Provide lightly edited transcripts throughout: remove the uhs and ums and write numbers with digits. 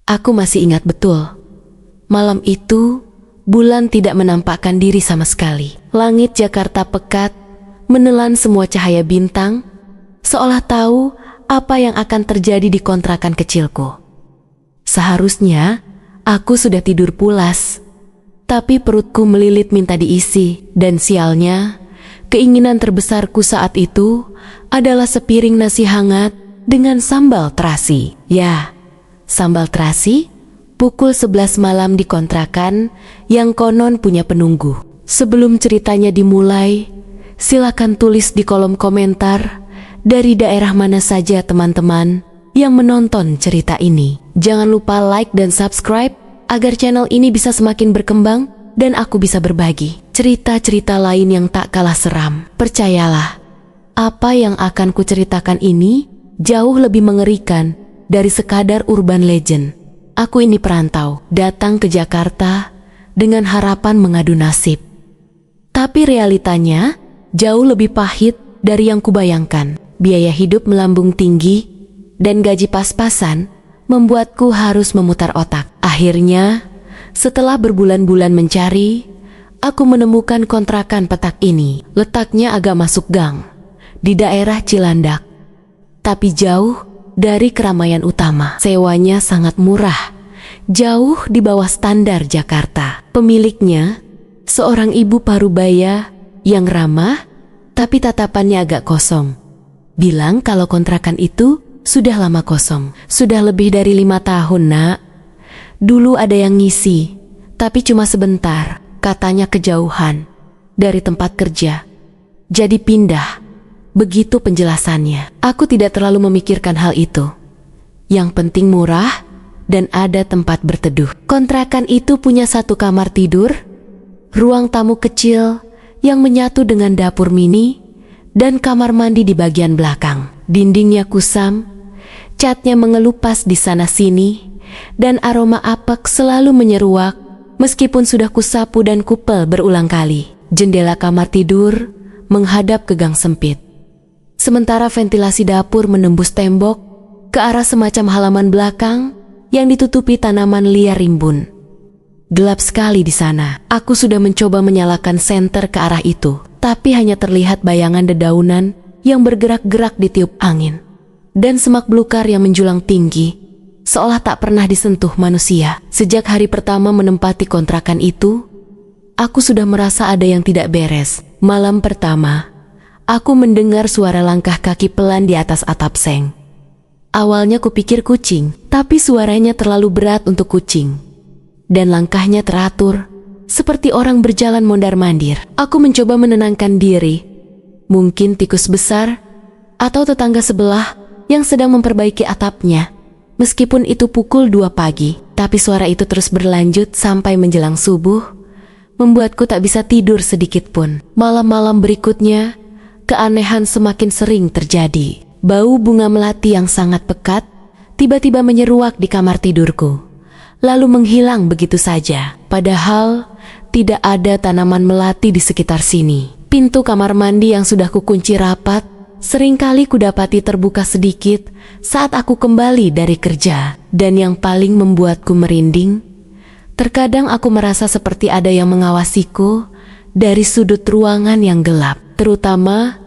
Aku masih ingat betul. Malam itu, bulan tidak menampakkan diri sama sekali. Langit Jakarta pekat, menelan semua cahaya bintang, seolah tahu apa yang akan terjadi di kontrakan kecilku. Seharusnya, aku sudah tidur pulas, tapi perutku melilit minta diisi, dan sialnya, keinginan terbesarku saat itu adalah sepiring nasi hangat dengan sambal terasi. Ya, sambal terasi pukul 11 malam di kontrakan yang konon punya penunggu. Sebelum ceritanya dimulai, silakan tulis di kolom komentar dari daerah mana saja teman-teman yang menonton cerita ini. Jangan lupa like dan subscribe agar channel ini bisa semakin berkembang dan aku bisa berbagi cerita-cerita lain yang tak kalah seram. Percayalah, apa yang akan kuceritakan ini jauh lebih mengerikan dari sekadar urban legend. Aku ini perantau, datang ke Jakarta dengan harapan mengadu nasib. Tapi realitanya jauh lebih pahit dari yang kubayangkan. Biaya hidup melambung tinggi dan gaji pas-pasan membuatku harus memutar otak. Akhirnya, setelah berbulan-bulan mencari, aku menemukan kontrakan petak ini. Letaknya agak masuk gang, di daerah Cilandak, tapi jauh dari keramaian utama. Sewanya sangat murah, jauh di bawah standar Jakarta. Pemiliknya, seorang ibu parubaya yang ramah, tapi tatapannya agak kosong. Bilang kalau kontrakan itu sudah lama kosong. Sudah lebih dari 5 tahun, nak. Dulu ada yang ngisi, tapi cuma sebentar, katanya kejauhan dari tempat kerja. Jadi pindah. Begitu penjelasannya. Aku tidak terlalu memikirkan hal itu. Yang penting murah dan ada tempat berteduh. Kontrakan itu punya 1 kamar tidur, ruang tamu kecil yang menyatu dengan dapur mini, dan kamar mandi di bagian belakang. Dindingnya kusam, catnya mengelupas di sana-sini, dan aroma apek selalu menyeruak meskipun sudah kusapu dan kupel berulang kali. Jendela kamar tidur menghadap ke gang sempit, sementara ventilasi dapur menembus tembok ke arah semacam halaman belakang yang ditutupi tanaman liar rimbun. Gelap sekali di sana. Aku sudah mencoba menyalakan senter ke arah itu, tapi hanya terlihat bayangan dedaunan yang bergerak-gerak ditiup angin, dan semak belukar yang menjulang tinggi, seolah tak pernah disentuh manusia. Sejak hari pertama menempati kontrakan itu, aku sudah merasa ada yang tidak beres. Malam pertama, aku mendengar suara langkah kaki pelan di atas atap seng. Awalnya kupikir kucing, tapi suaranya terlalu berat untuk kucing, dan langkahnya teratur, seperti orang berjalan mondar-mandir. Aku mencoba menenangkan diri. Mungkin tikus besar atau tetangga sebelah yang sedang memperbaiki atapnya. Meskipun itu pukul 2 pagi, tapi suara itu terus berlanjut sampai menjelang subuh, membuatku tak bisa tidur sedikit pun. Malam-malam berikutnya, keanehan semakin sering terjadi. Bau bunga melati yang sangat pekat tiba-tiba menyeruak di kamar tidurku, lalu menghilang begitu saja. Padahal tidak ada tanaman melati di sekitar sini. Pintu kamar mandi yang sudah kukunci rapat seringkali kudapati terbuka sedikit saat aku kembali dari kerja. Dan yang paling membuatku merinding, terkadang aku merasa seperti ada yang mengawasiku dari sudut ruangan yang gelap, terutama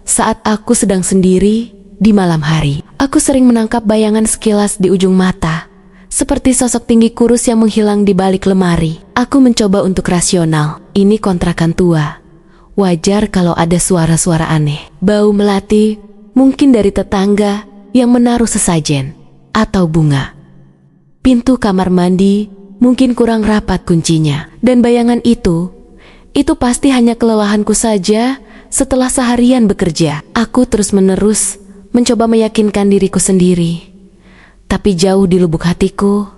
saat aku sedang sendiri di malam hari. Aku sering menangkap bayangan sekilas di ujung mata, seperti sosok tinggi kurus yang menghilang di balik lemari. Aku mencoba untuk rasional. Ini kontrakan tua. Wajar kalau ada suara-suara aneh. Bau melati mungkin dari tetangga yang menaruh sesajen atau bunga. Pintu kamar mandi mungkin kurang rapat kuncinya. Dan bayangan itu pasti hanya kelelahanku saja setelah seharian bekerja. Aku terus-menerus mencoba meyakinkan diriku sendiri. Tapi jauh di lubuk hatiku,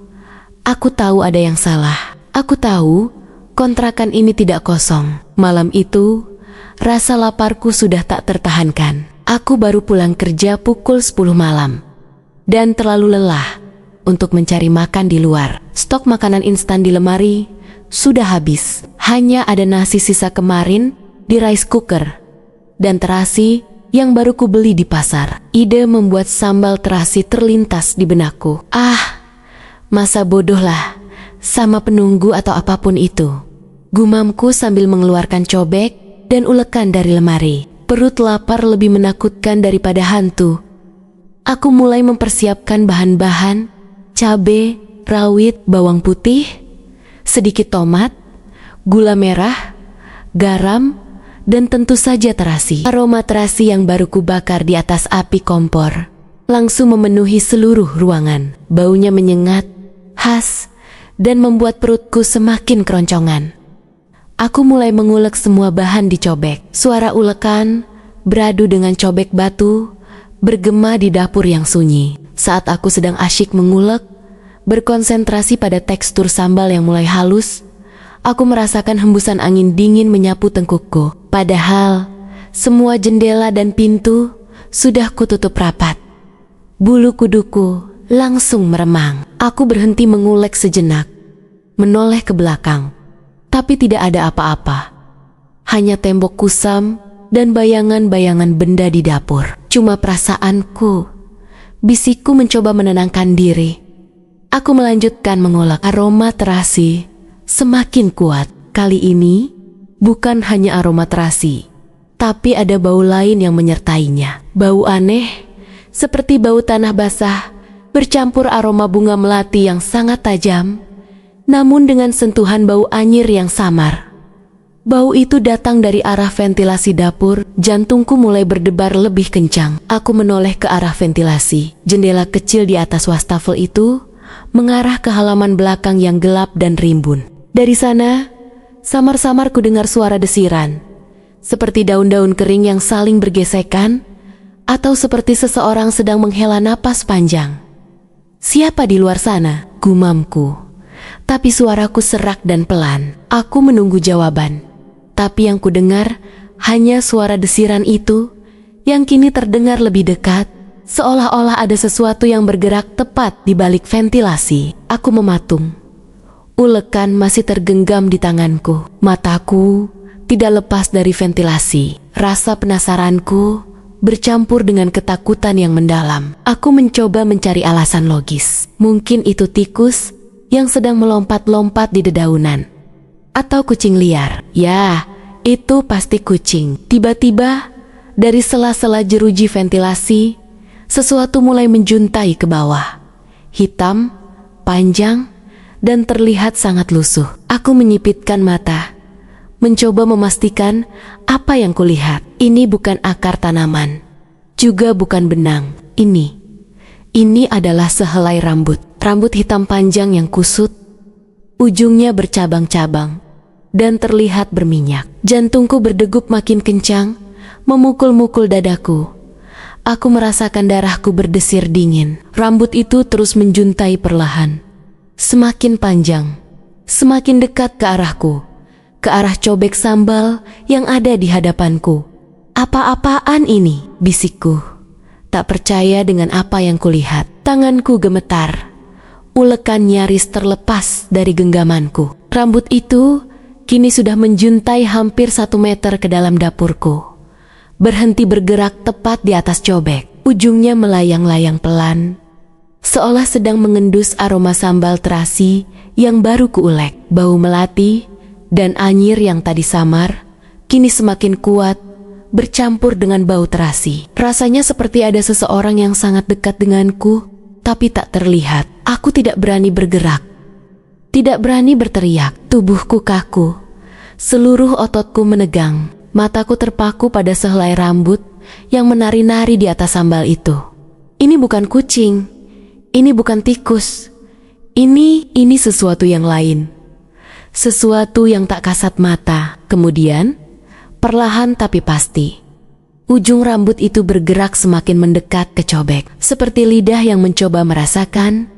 aku tahu ada yang salah. Aku tahu kontrakan ini tidak kosong. Malam itu, rasa laparku sudah tak tertahankan. Aku baru pulang kerja pukul 10 malam dan terlalu lelah untuk mencari makan di luar. Stok makanan instan di lemari sudah habis. Hanya ada nasi sisa kemarin di rice cooker dan terasi yang baru kubeli di pasar. Ide membuat sambal terasi terlintas di benakku. Masa bodoh lah, sama penunggu atau apapun itu. Gumamku sambil mengeluarkan cobek dan ulekan dari lemari. Perut lapar lebih menakutkan daripada hantu. Aku mulai mempersiapkan bahan-bahan, cabai, rawit, bawang putih, sedikit tomat, gula merah, garam, dan tentu saja terasi. Aroma terasi yang baru kubakar di atas api kompor langsung memenuhi seluruh ruangan. Baunya menyengat, khas, dan membuat perutku semakin keroncongan. Aku mulai mengulek semua bahan di cobek. Suara ulekan beradu dengan cobek batu bergema di dapur yang sunyi. Saat aku sedang asyik mengulek, berkonsentrasi pada tekstur sambal yang mulai halus, aku merasakan hembusan angin dingin menyapu tengkukku. Padahal semua jendela dan pintu sudah kututup rapat. Bulu kuduku langsung meremang. Aku berhenti mengulek sejenak, menoleh ke belakang. Tapi tidak ada apa-apa. Hanya tembok kusam dan bayangan-bayangan benda di dapur. Cuma perasaanku. Bisikku mencoba menenangkan diri. Aku melanjutkan mengulek. Aroma terasi semakin kuat. Kali ini bukan hanya aroma terasi, tapi ada bau lain yang menyertainya. Bau aneh, seperti bau tanah basah, bercampur aroma bunga melati yang sangat tajam, namun dengan sentuhan bau anyir yang samar. Bau itu datang dari arah ventilasi dapur. Jantungku mulai berdebar lebih kencang. Aku menoleh ke arah ventilasi. Jendela kecil di atas wastafel itu mengarah ke halaman belakang yang gelap dan rimbun. Dari sana, samar-samar ku dengar suara desiran, seperti daun-daun kering yang saling bergesekan, atau seperti seseorang sedang menghela napas panjang. Siapa di luar sana? Gumamku. Tapi suaraku serak dan pelan. Aku menunggu jawaban. Tapi yang ku dengar hanya suara desiran itu yang kini terdengar lebih dekat, seolah-olah ada sesuatu yang bergerak tepat di balik ventilasi. Aku mematung. Ulekan masih tergenggam di tanganku. Mataku tidak lepas dari ventilasi. Rasa penasaranku bercampur dengan ketakutan yang mendalam. Aku mencoba mencari alasan logis. Mungkin itu tikus yang sedang melompat-lompat di dedaunan. Atau kucing liar. Ya, itu pasti kucing. Tiba-tiba, dari sela-sela jeruji ventilasi, sesuatu mulai menjuntai ke bawah. Hitam, panjang, dan terlihat sangat lusuh. Aku menyipitkan mata, mencoba memastikan apa yang kulihat. Ini bukan akar tanaman, juga bukan benang. Ini adalah sehelai rambut. Rambut hitam panjang yang kusut, ujungnya bercabang-cabang, dan terlihat berminyak. Jantungku berdegup makin kencang, memukul-mukul dadaku. Aku merasakan darahku berdesir dingin. Rambut itu terus menjuntai perlahan. Semakin panjang, semakin dekat ke arahku, ke arah cobek sambal yang ada di hadapanku. Apa-apaan ini? Bisikku. Tak percaya dengan apa yang kulihat. Tanganku gemetar. Ulekan nyaris terlepas dari genggamanku. Rambut itu kini sudah menjuntai hampir 1 meter ke dalam dapurku. Berhenti bergerak tepat di atas cobek. Ujungnya melayang-layang pelan, seolah sedang mengendus aroma sambal terasi yang baru kuulek. Bau melati dan anyir yang tadi samar, kini semakin kuat, bercampur dengan bau terasi. Rasanya seperti ada seseorang yang sangat dekat denganku, tapi tak terlihat. Aku tidak berani bergerak, tidak berani berteriak. Tubuhku kaku, seluruh ototku menegang. Mataku terpaku pada sehelai rambut yang menari-nari di atas sambal itu. Ini bukan kucing, ini bukan tikus. Ini sesuatu yang lain. Sesuatu yang tak kasat mata. Kemudian, perlahan tapi pasti, ujung rambut itu bergerak semakin mendekat ke cobek. Seperti lidah yang mencoba merasakan,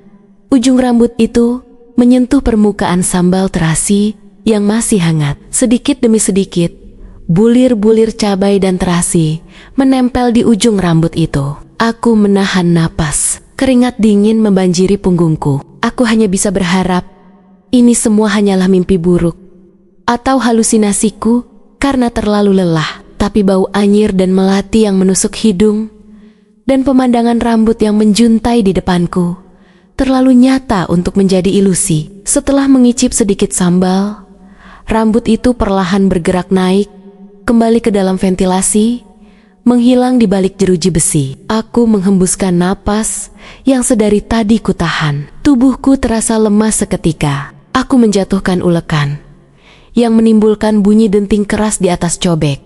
ujung rambut itu menyentuh permukaan sambal terasi yang masih hangat. Sedikit demi sedikit, bulir-bulir cabai dan terasi menempel di ujung rambut itu. Aku menahan napas. Keringat dingin membanjiri punggungku. Aku hanya bisa berharap ini semua hanyalah mimpi buruk atau halusinasiku karena terlalu lelah. Tapi bau anyir dan melati yang menusuk hidung dan pemandangan rambut yang menjuntai di depanku terlalu nyata untuk menjadi ilusi. Setelah mengicip sedikit sambal, rambut itu perlahan bergerak naik, kembali ke dalam ventilasi, menghilang di balik jeruji besi. Aku menghembuskan napas yang sedari tadi kutahan. Tubuhku terasa lemas seketika. Aku menjatuhkan ulekan yang menimbulkan bunyi denting keras di atas cobek.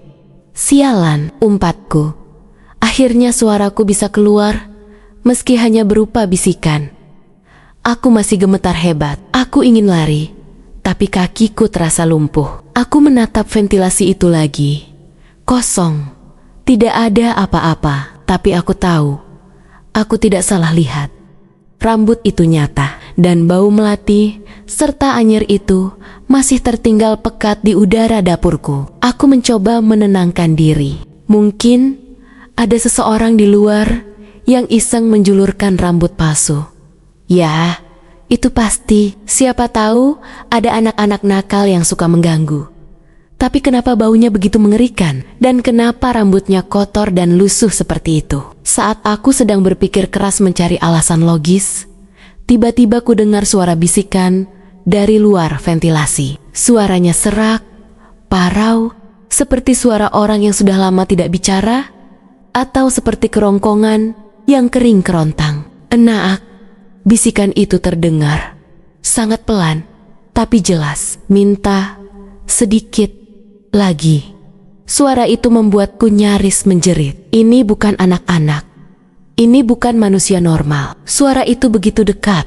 Sialan, umpatku. Akhirnya suaraku bisa keluar, meski hanya berupa bisikan. Aku masih gemetar hebat. Aku ingin lari, tapi kakiku terasa lumpuh. Aku menatap ventilasi itu lagi. Kosong. Tidak ada apa-apa. Tapi aku tahu, aku tidak salah lihat. Rambut itu nyata, dan bau melati serta anyir itu masih tertinggal pekat di udara dapurku. Aku mencoba menenangkan diri. Mungkin ada seseorang di luar yang iseng menjulurkan rambut palsu. Ya, itu pasti. Siapa tahu ada anak-anak nakal yang suka mengganggu. Tapi kenapa baunya begitu mengerikan? Dan kenapa rambutnya kotor dan lusuh seperti itu? Saat aku sedang berpikir keras mencari alasan logis, tiba-tiba ku dengar suara bisikan dari luar ventilasi. Suaranya serak, parau, seperti suara orang yang sudah lama tidak bicara, atau seperti kerongkongan yang kering kerontang. Enak, bisikan itu terdengar sangat pelan, tapi jelas. Minta sedikit lagi. Suara itu membuatku nyaris menjerit. Ini bukan anak-anak. Ini bukan manusia normal. Suara itu begitu dekat.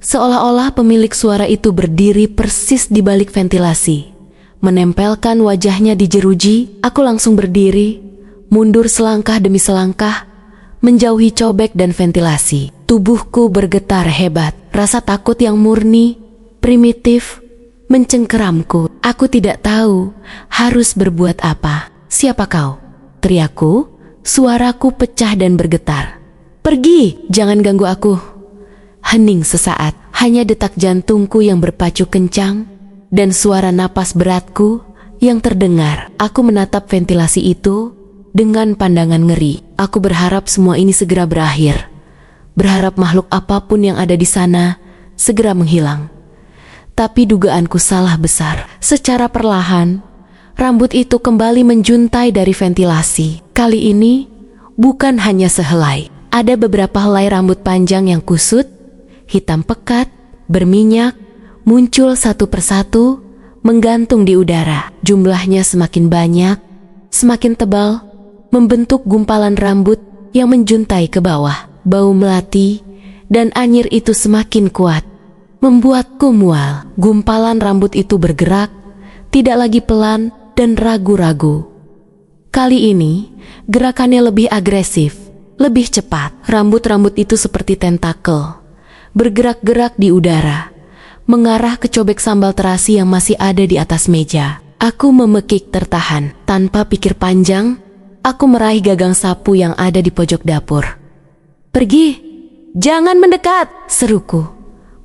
Seolah-olah pemilik suara itu berdiri persis di balik ventilasi. Menempelkan wajahnya di jeruji, aku langsung berdiri, mundur selangkah demi selangkah, menjauhi cobek dan ventilasi. Tubuhku bergetar hebat. Rasa takut yang murni, primitif, mencengkeramku. Aku tidak tahu harus berbuat apa. Siapa kau? Teriakku, suaraku pecah dan bergetar. Pergi, jangan ganggu aku. Hening sesaat, hanya detak jantungku yang berpacu kencang dan suara napas beratku yang terdengar. Aku menatap ventilasi itu dengan pandangan ngeri. Aku berharap semua ini segera berakhir. Berharap makhluk apapun yang ada di sana segera menghilang. Tapi dugaanku salah besar. Secara perlahan, rambut itu kembali menjuntai dari ventilasi. Kali ini, bukan hanya sehelai. Ada beberapa helai rambut panjang yang kusut, hitam pekat, berminyak, muncul satu persatu, menggantung di udara. Jumlahnya semakin banyak, semakin tebal, membentuk gumpalan rambut yang menjuntai ke bawah. Bau melati dan anyir itu semakin kuat, membuatku mual. Gumpalan rambut itu bergerak, tidak lagi pelan dan ragu-ragu. Kali ini, gerakannya lebih agresif, lebih cepat. Rambut-rambut itu seperti tentakel, bergerak-gerak di udara, mengarah ke cobek sambal terasi yang masih ada di atas meja. Aku memekik tertahan. Tanpa pikir panjang, aku meraih gagang sapu yang ada di pojok dapur. Pergi, jangan mendekat, seruku,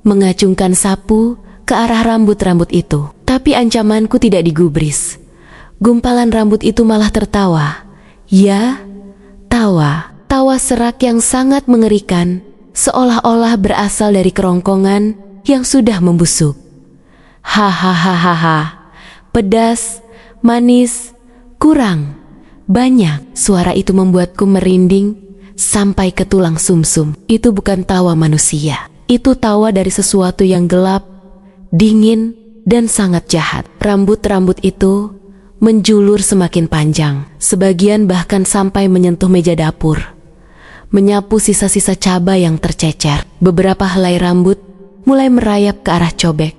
mengacungkan sapu ke arah rambut-rambut itu. Tapi ancamanku tidak digubris. Gumpalan rambut itu malah tertawa. Ya, tawa serak yang sangat mengerikan, seolah-olah berasal dari kerongkongan yang sudah membusuk. Hahaha, pedas, manis, kurang, banyak. Suara itu membuatku merinding sampai ke tulang sumsum. Itu bukan tawa manusia. Itu tawa dari sesuatu yang gelap, dingin, dan sangat jahat. Rambut-rambut itu menjulur semakin panjang. Sebagian bahkan sampai menyentuh meja dapur, menyapu sisa-sisa cabai yang tercecer. Beberapa helai rambut mulai merayap ke arah cobek,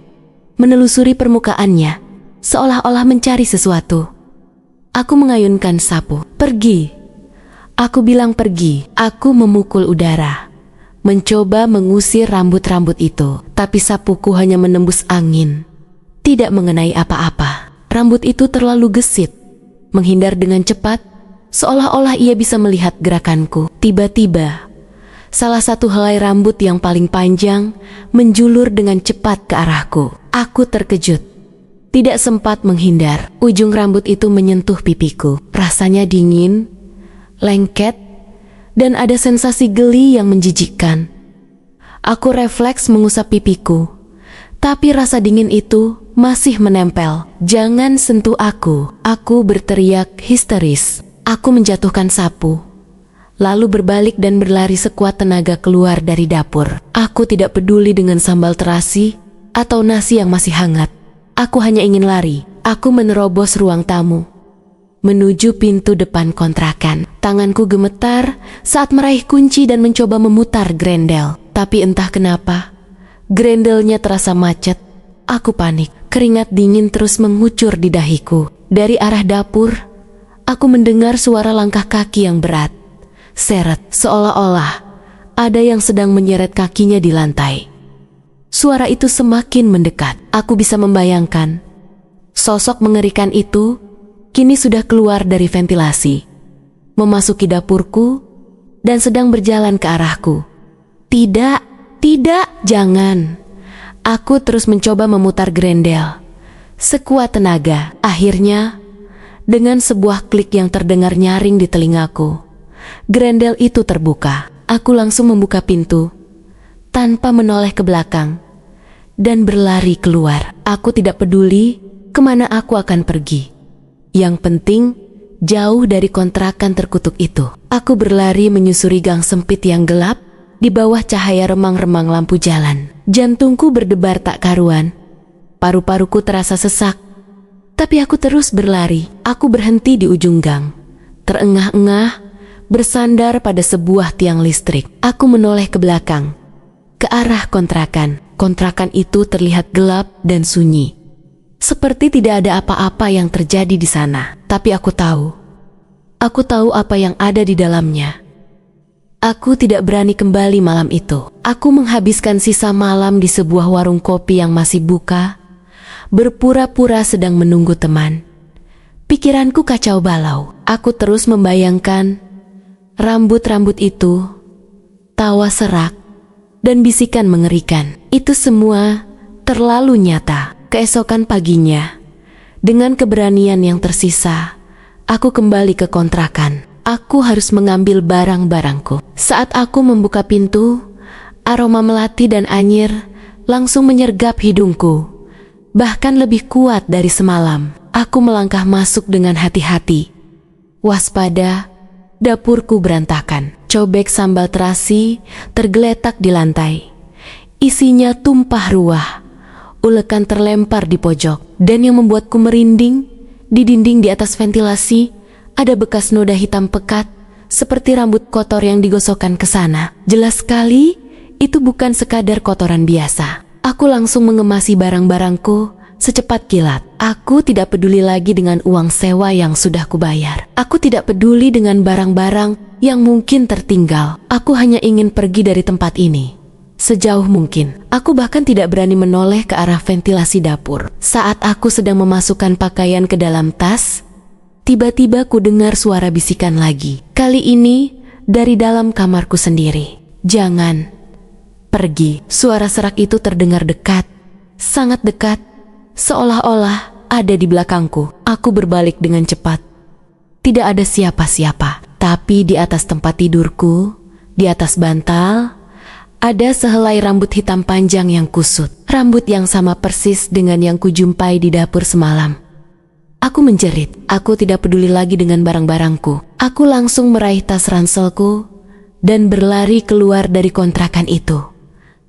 menelusuri permukaannya, seolah-olah mencari sesuatu. Aku mengayunkan sapu. Pergi. Aku bilang pergi. Aku memukul udara, mencoba mengusir rambut-rambut itu. Tapi sapuku hanya menembus angin, tidak mengenai apa-apa. Rambut itu terlalu gesit, menghindar dengan cepat, seolah-olah ia bisa melihat gerakanku. Tiba-tiba, salah satu helai rambut yang paling panjang menjulur dengan cepat ke arahku. Aku terkejut, tidak sempat menghindar. Ujung rambut itu menyentuh pipiku. Rasanya dingin, lengket, dan ada sensasi geli yang menjijikkan. Aku refleks mengusap pipiku, tapi rasa dingin itu masih menempel. "Jangan sentuh aku!" Aku berteriak histeris. Aku menjatuhkan sapu, lalu berbalik dan berlari sekuat tenaga keluar dari dapur. Aku tidak peduli dengan sambal terasi atau nasi yang masih hangat. Aku hanya ingin lari. Aku menerobos ruang tamu, menuju pintu depan kontrakan. Tanganku gemetar saat meraih kunci dan mencoba memutar grendel. Tapi entah kenapa, grendelnya terasa macet. Aku panik. Keringat dingin terus mengucur di dahiku. Dari arah dapur, aku mendengar suara langkah kaki yang berat. Seret, seolah-olah ada yang sedang menyeret kakinya di lantai. Suara itu semakin mendekat. Aku bisa membayangkan sosok mengerikan itu kini sudah keluar dari ventilasi, memasuki dapurku, dan sedang berjalan ke arahku. Tidak, jangan. Aku terus mencoba memutar grendel sekuat tenaga. Akhirnya, dengan sebuah klik yang terdengar nyaring di telingaku, grendel itu terbuka. Aku langsung membuka pintu tanpa menoleh ke belakang dan berlari keluar. Aku tidak peduli kemana aku akan pergi. Yang penting, jauh dari kontrakan terkutuk itu. Aku berlari menyusuri gang sempit yang gelap di bawah cahaya remang-remang lampu jalan. Jantungku berdebar tak karuan. Paru-paruku terasa sesak. Tapi aku terus berlari. Aku berhenti di ujung gang, terengah-engah, bersandar pada sebuah tiang listrik. Aku menoleh ke belakang, ke arah kontrakan. Kontrakan itu terlihat gelap dan sunyi, seperti tidak ada apa-apa yang terjadi di sana. Tapi aku tahu apa yang ada di dalamnya. Aku tidak berani kembali malam itu. Aku menghabiskan sisa malam di sebuah warung kopi yang masih buka, berpura-pura sedang menunggu teman. Pikiranku kacau balau. Aku terus membayangkan rambut-rambut itu, tawa serak, dan bisikan mengerikan. Itu semua terlalu nyata. Keesokan paginya, dengan keberanian yang tersisa, aku kembali ke kontrakan. Aku harus mengambil barang-barangku. Saat aku membuka pintu, aroma melati dan anyir langsung menyergap hidungku, bahkan lebih kuat dari semalam. Aku melangkah masuk dengan hati-hati. Waspada, dapurku berantakan. Cobek sambal terasi tergeletak di lantai. Isinya tumpah ruah. Ulekan terlempar di pojok. Dan yang membuatku merinding, di dinding di atas ventilasi ada bekas noda hitam pekat, seperti rambut kotor yang digosokkan ke sana. Jelas sekali, itu bukan sekadar kotoran biasa. Aku langsung mengemasi barang-barangku secepat kilat. Aku tidak peduli lagi dengan uang sewa yang sudah kubayar. Aku tidak peduli dengan barang-barang yang mungkin tertinggal. Aku hanya ingin pergi dari tempat ini sejauh mungkin. Aku bahkan tidak berani menoleh ke arah ventilasi dapur. Saat aku sedang memasukkan pakaian ke dalam tas, tiba-tiba ku dengar suara bisikan lagi. Kali ini dari dalam kamarku sendiri. "Jangan pergi." Suara serak itu terdengar dekat, sangat dekat, seolah-olah ada di belakangku. Aku berbalik dengan cepat. Tidak ada siapa-siapa. Tapi di atas tempat tidurku, di atas bantal, ada sehelai rambut hitam panjang yang kusut. Rambut yang sama persis dengan yang kujumpai di dapur semalam. Aku menjerit. Aku tidak peduli lagi dengan barang-barangku. Aku langsung meraih tas ranselku dan berlari keluar dari kontrakan itu,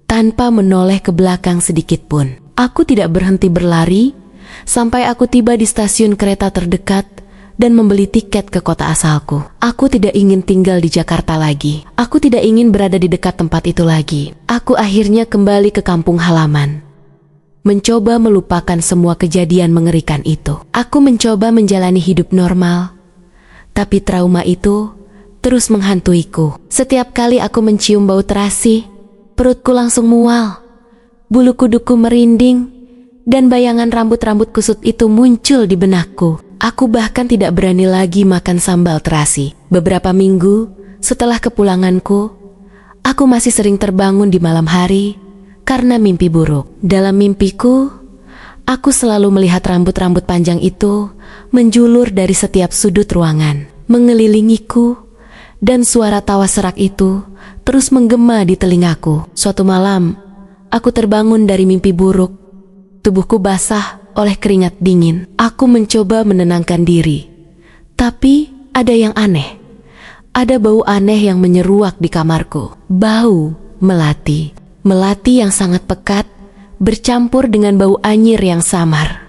tanpa menoleh ke belakang sedikit pun. Aku tidak berhenti berlari sampai aku tiba di stasiun kereta terdekat dan membeli tiket ke kota asalku. Aku tidak ingin tinggal di Jakarta lagi. Aku tidak ingin berada di dekat tempat itu lagi. Aku akhirnya kembali ke kampung halaman, mencoba melupakan semua kejadian mengerikan itu. Aku mencoba menjalani hidup normal, tapi trauma itu terus menghantuiku. Setiap kali aku mencium bau terasi, perutku langsung mual, bulu kuduku merinding, dan bayangan rambut-rambut kusut itu muncul di benakku. Aku bahkan tidak berani lagi makan sambal terasi. Beberapa minggu setelah kepulanganku, aku masih sering terbangun di malam hari karena mimpi buruk. Dalam mimpiku, aku selalu melihat rambut-rambut panjang itu menjulur dari setiap sudut ruangan, mengelilingiku, dan suara tawa serak itu terus menggema di telingaku. Suatu malam, aku terbangun dari mimpi buruk. Tubuhku basah oleh keringat dingin. Aku mencoba menenangkan diri. Tapi ada yang aneh. Ada bau aneh yang menyeruak di kamarku. Bau melati. Melati yang sangat pekat bercampur dengan bau anyir yang samar.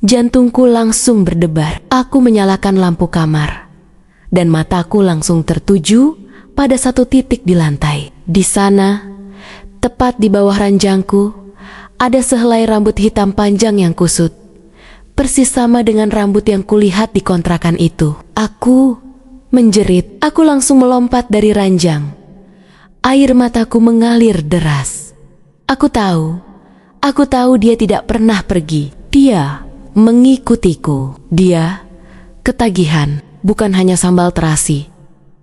Jantungku langsung berdebar. Aku menyalakan lampu kamar. Dan mataku langsung tertuju pada satu titik di lantai. Di sana, tepat di bawah ranjangku, ada sehelai rambut hitam panjang yang kusut. Persis sama dengan rambut yang kulihat di kontrakan itu. Aku menjerit. Aku langsung melompat dari ranjang. Air mataku mengalir deras. Aku tahu dia tidak pernah pergi. Dia mengikutiku. Dia ketagihan, bukan hanya sambal terasi.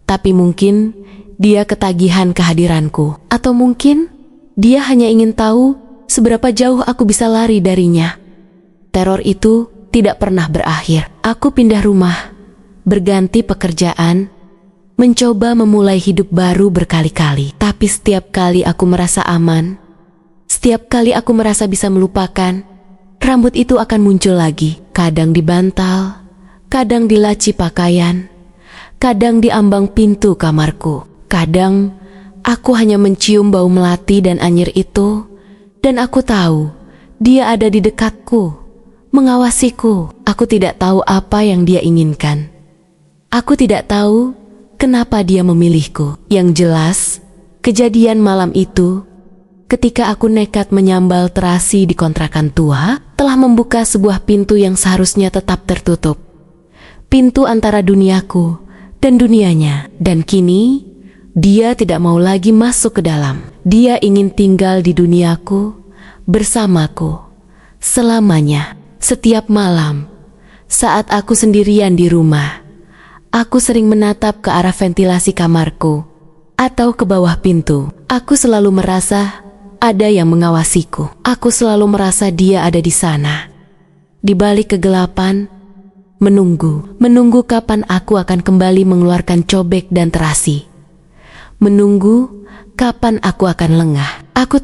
Tapi mungkin dia ketagihan kehadiranku. Atau mungkin dia hanya ingin tahu seberapa jauh aku bisa lari darinya. Teror itu tidak pernah berakhir. Aku pindah rumah, berganti pekerjaan, mencoba memulai hidup baru berkali-kali. Tapi setiap kali aku merasa aman, setiap kali aku merasa bisa melupakan, rambut itu akan muncul lagi. Kadang di bantal, kadang di laci pakaian, kadang di ambang pintu kamarku. Kadang aku hanya mencium bau melati dan anyir itu, dan aku tahu dia ada di dekatku, mengawasiku. Aku tidak tahu apa yang dia inginkan. Aku tidak tahu kenapa dia memilihku. Yang jelas, kejadian malam itu, ketika aku nekat menyambal terasi di kontrakan tua, telah membuka sebuah pintu yang seharusnya tetap tertutup. Pintu antara duniaku dan dunianya. Dan kini, dia tidak mau lagi masuk ke dalam. Dia ingin tinggal di duniaku, bersamaku, selamanya. Setiap malam, saat aku sendirian di rumah, aku sering menatap ke arah ventilasi kamarku atau ke bawah pintu. Aku selalu merasa ada yang mengawasiku. Aku selalu merasa dia ada di sana, di balik kegelapan, menunggu kapan aku akan kembali mengeluarkan cobek dan terasi. Menunggu kapan aku akan lengah. Aku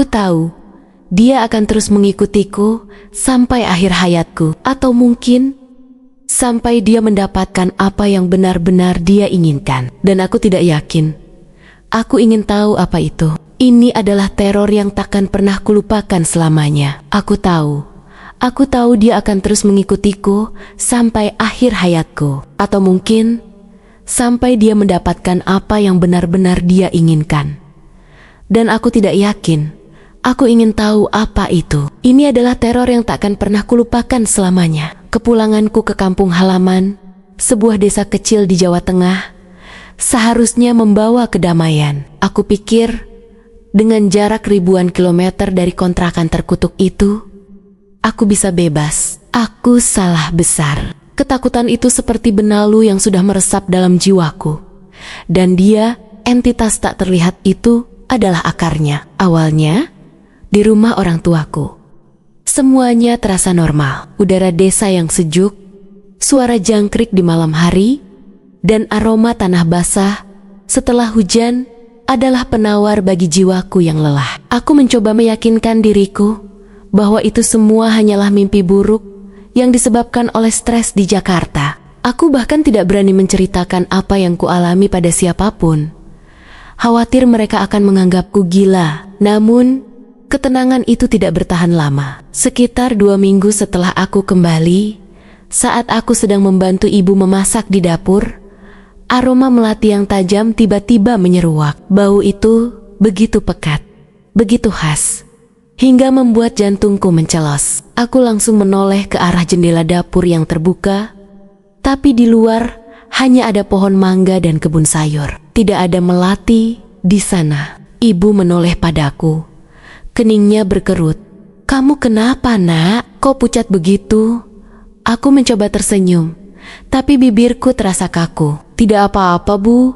tahu, dia akan terus mengikutiku sampai akhir hayatku. Atau mungkin sampai dia mendapatkan apa yang benar-benar dia inginkan. Dan aku tidak yakin. Aku ingin tahu apa itu. Ini adalah teror yang takkan pernah kulupakan selamanya. Aku tahu dia akan terus mengikutiku sampai akhir hayatku. Atau mungkin sampai dia mendapatkan apa yang benar-benar dia inginkan. Dan aku tidak yakin. Aku ingin tahu apa itu. Ini adalah teror yang takkan pernah kulupakan selamanya. Kepulanganku ke kampung halaman, sebuah desa kecil di Jawa Tengah, seharusnya membawa kedamaian. Aku pikir, dengan jarak ribuan kilometer dari kontrakan terkutuk itu, aku bisa bebas. Aku salah besar. Ketakutan itu seperti benalu yang sudah meresap dalam jiwaku. Dan dia, entitas tak terlihat itu, adalah akarnya. Awalnya, di rumah orang tuaku, semuanya terasa normal. Udara desa yang sejuk, suara jangkrik di malam hari, dan aroma tanah basah setelah hujan adalah penawar bagi jiwaku yang lelah. Aku mencoba meyakinkan diriku bahwa itu semua hanyalah mimpi buruk yang disebabkan oleh stres di Jakarta. Aku bahkan tidak berani menceritakan apa yang kualami pada siapapun. Khawatir mereka akan menganggapku gila. Namun, ketenangan itu tidak bertahan lama. Sekitar 2 minggu setelah aku kembali, saat aku sedang membantu ibu memasak di dapur, aroma melati yang tajam tiba-tiba menyeruak. Bau itu begitu pekat, begitu khas, hingga membuat jantungku mencelos. Aku langsung menoleh ke arah jendela dapur yang terbuka, tapi di luar hanya ada pohon mangga dan kebun sayur. Tidak ada melati di sana. Ibu menoleh padaku. Keningnya berkerut. "Kamu kenapa, Nak? Kok pucat begitu?" Aku mencoba tersenyum, tapi bibirku terasa kaku. "Tidak apa-apa, Bu.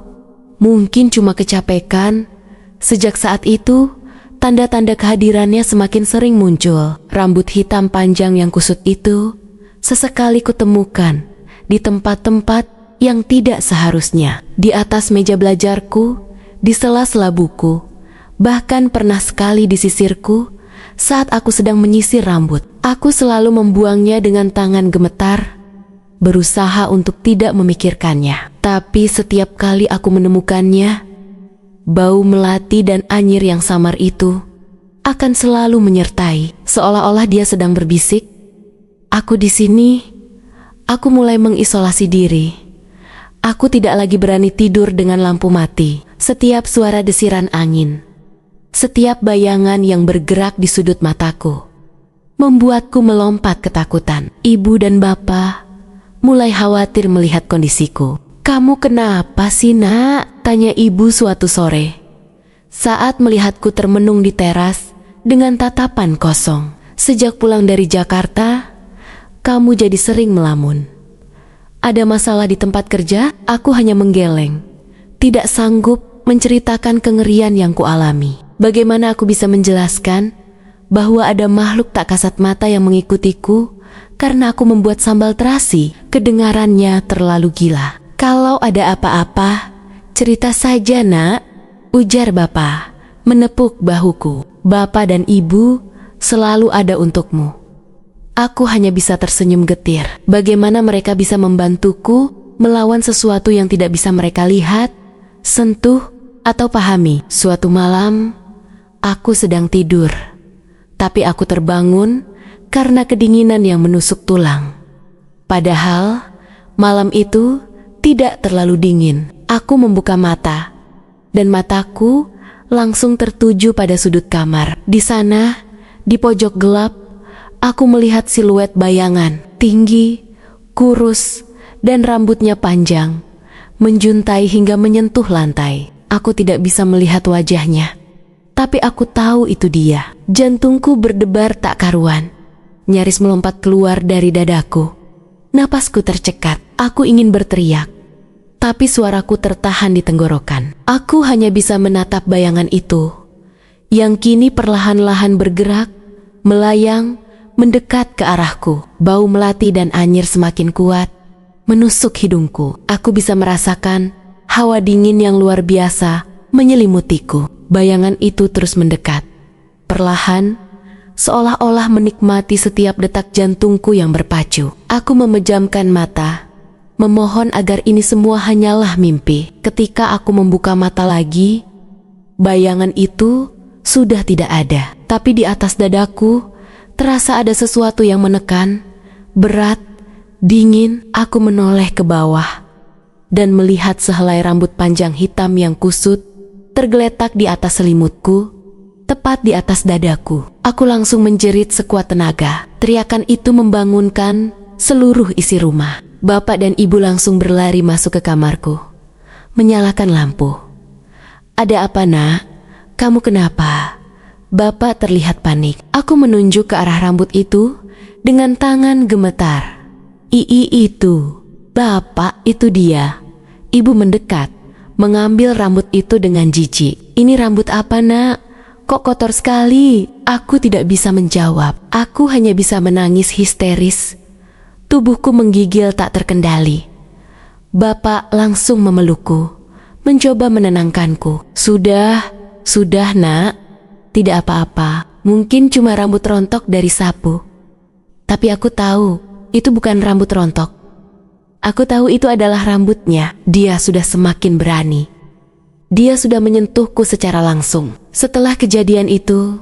Mungkin cuma kecapekan." Sejak saat itu, tanda-tanda kehadirannya semakin sering muncul. Rambut hitam panjang yang kusut itu sesekali kutemukan di tempat-tempat yang tidak seharusnya. Di atas meja belajarku, di sela-sela buku, bahkan pernah sekali di sisirku saat aku sedang menyisir rambut. Aku selalu membuangnya dengan tangan gemetar, berusaha untuk tidak memikirkannya. Tapi setiap kali aku menemukannya, bau melati dan anyir yang samar itu akan selalu menyertai, seolah-olah dia sedang berbisik, "Aku di sini." Aku mulai mengisolasi diri. Aku tidak lagi berani tidur dengan lampu mati. Setiap suara desiran angin, setiap bayangan yang bergerak di sudut mataku, membuatku melompat ketakutan. Ibu dan bapak mulai khawatir melihat kondisiku. "Kamu kenapa sih, Nak?" tanya ibu suatu sore, saat melihatku termenung di teras dengan tatapan kosong. "Sejak pulang dari Jakarta, kamu jadi sering melamun. Ada masalah di tempat kerja?" Aku hanya menggeleng, tidak sanggup menceritakan kengerian yang kualami. Bagaimana aku bisa menjelaskan bahwa ada makhluk tak kasat mata yang mengikutiku karena aku membuat sambal terasi? Kedengarannya terlalu gila. "Kalau ada apa-apa, cerita saja, Nak," ujar bapak, menepuk bahuku. "Bapak dan ibu selalu ada untukmu." Aku hanya bisa tersenyum getir. Bagaimana mereka bisa membantuku melawan sesuatu yang tidak bisa mereka lihat, sentuh, atau pahami? Suatu malam, aku sedang tidur, tapi aku terbangun karena kedinginan yang menusuk tulang. Padahal, malam itu tidak terlalu dingin. Aku membuka mata, dan mataku langsung tertuju pada sudut kamar. Di sana, di pojok gelap, aku melihat siluet bayangan, tinggi, kurus, dan rambutnya panjang, menjuntai hingga menyentuh lantai. Aku tidak bisa melihat wajahnya, tapi aku tahu itu dia. Jantungku berdebar tak karuan, nyaris melompat keluar dari dadaku. Napasku tercekat. Aku ingin berteriak, tapi suaraku tertahan di tenggorokan. Aku hanya bisa menatap bayangan itu, yang kini perlahan-lahan bergerak, melayang, mendekat ke arahku. Bau melati dan anyir semakin kuat, menusuk hidungku. Aku bisa merasakan hawa dingin yang luar biasa menyelimutiku. Bayangan itu terus mendekat, perlahan, seolah-olah menikmati setiap detak jantungku yang berpacu. Aku memejamkan mata, memohon agar ini semua hanyalah mimpi. Ketika aku membuka mata lagi, bayangan itu sudah tidak ada. Tapi di atas dadaku terasa ada sesuatu yang menekan, berat, dingin. Aku menoleh ke bawah dan melihat sehelai rambut panjang hitam yang kusut tergeletak di atas selimutku, tepat di atas dadaku. Aku langsung menjerit sekuat tenaga. Teriakan itu membangunkan seluruh isi rumah. Bapak dan ibu langsung berlari masuk ke kamarku, menyalakan lampu. "Ada apa, Nak? Kamu kenapa?" Bapak terlihat panik. Aku menunjuk ke arah rambut itu dengan tangan gemetar. Itu, Bapak, itu dia." Ibu mendekat, mengambil rambut itu dengan jijik. "Ini rambut apa, Nak? Kok kotor sekali?" Aku tidak bisa menjawab. Aku hanya bisa menangis histeris. Tubuhku menggigil tak terkendali. Bapak langsung memelukku, mencoba menenangkanku. Sudah, Nak. Tidak apa-apa. Mungkin cuma rambut rontok dari sapu. Tapi aku tahu, itu bukan rambut rontok. Aku tahu itu adalah rambutnya." Dia sudah semakin berani. Dia sudah menyentuhku secara langsung. Setelah kejadian itu,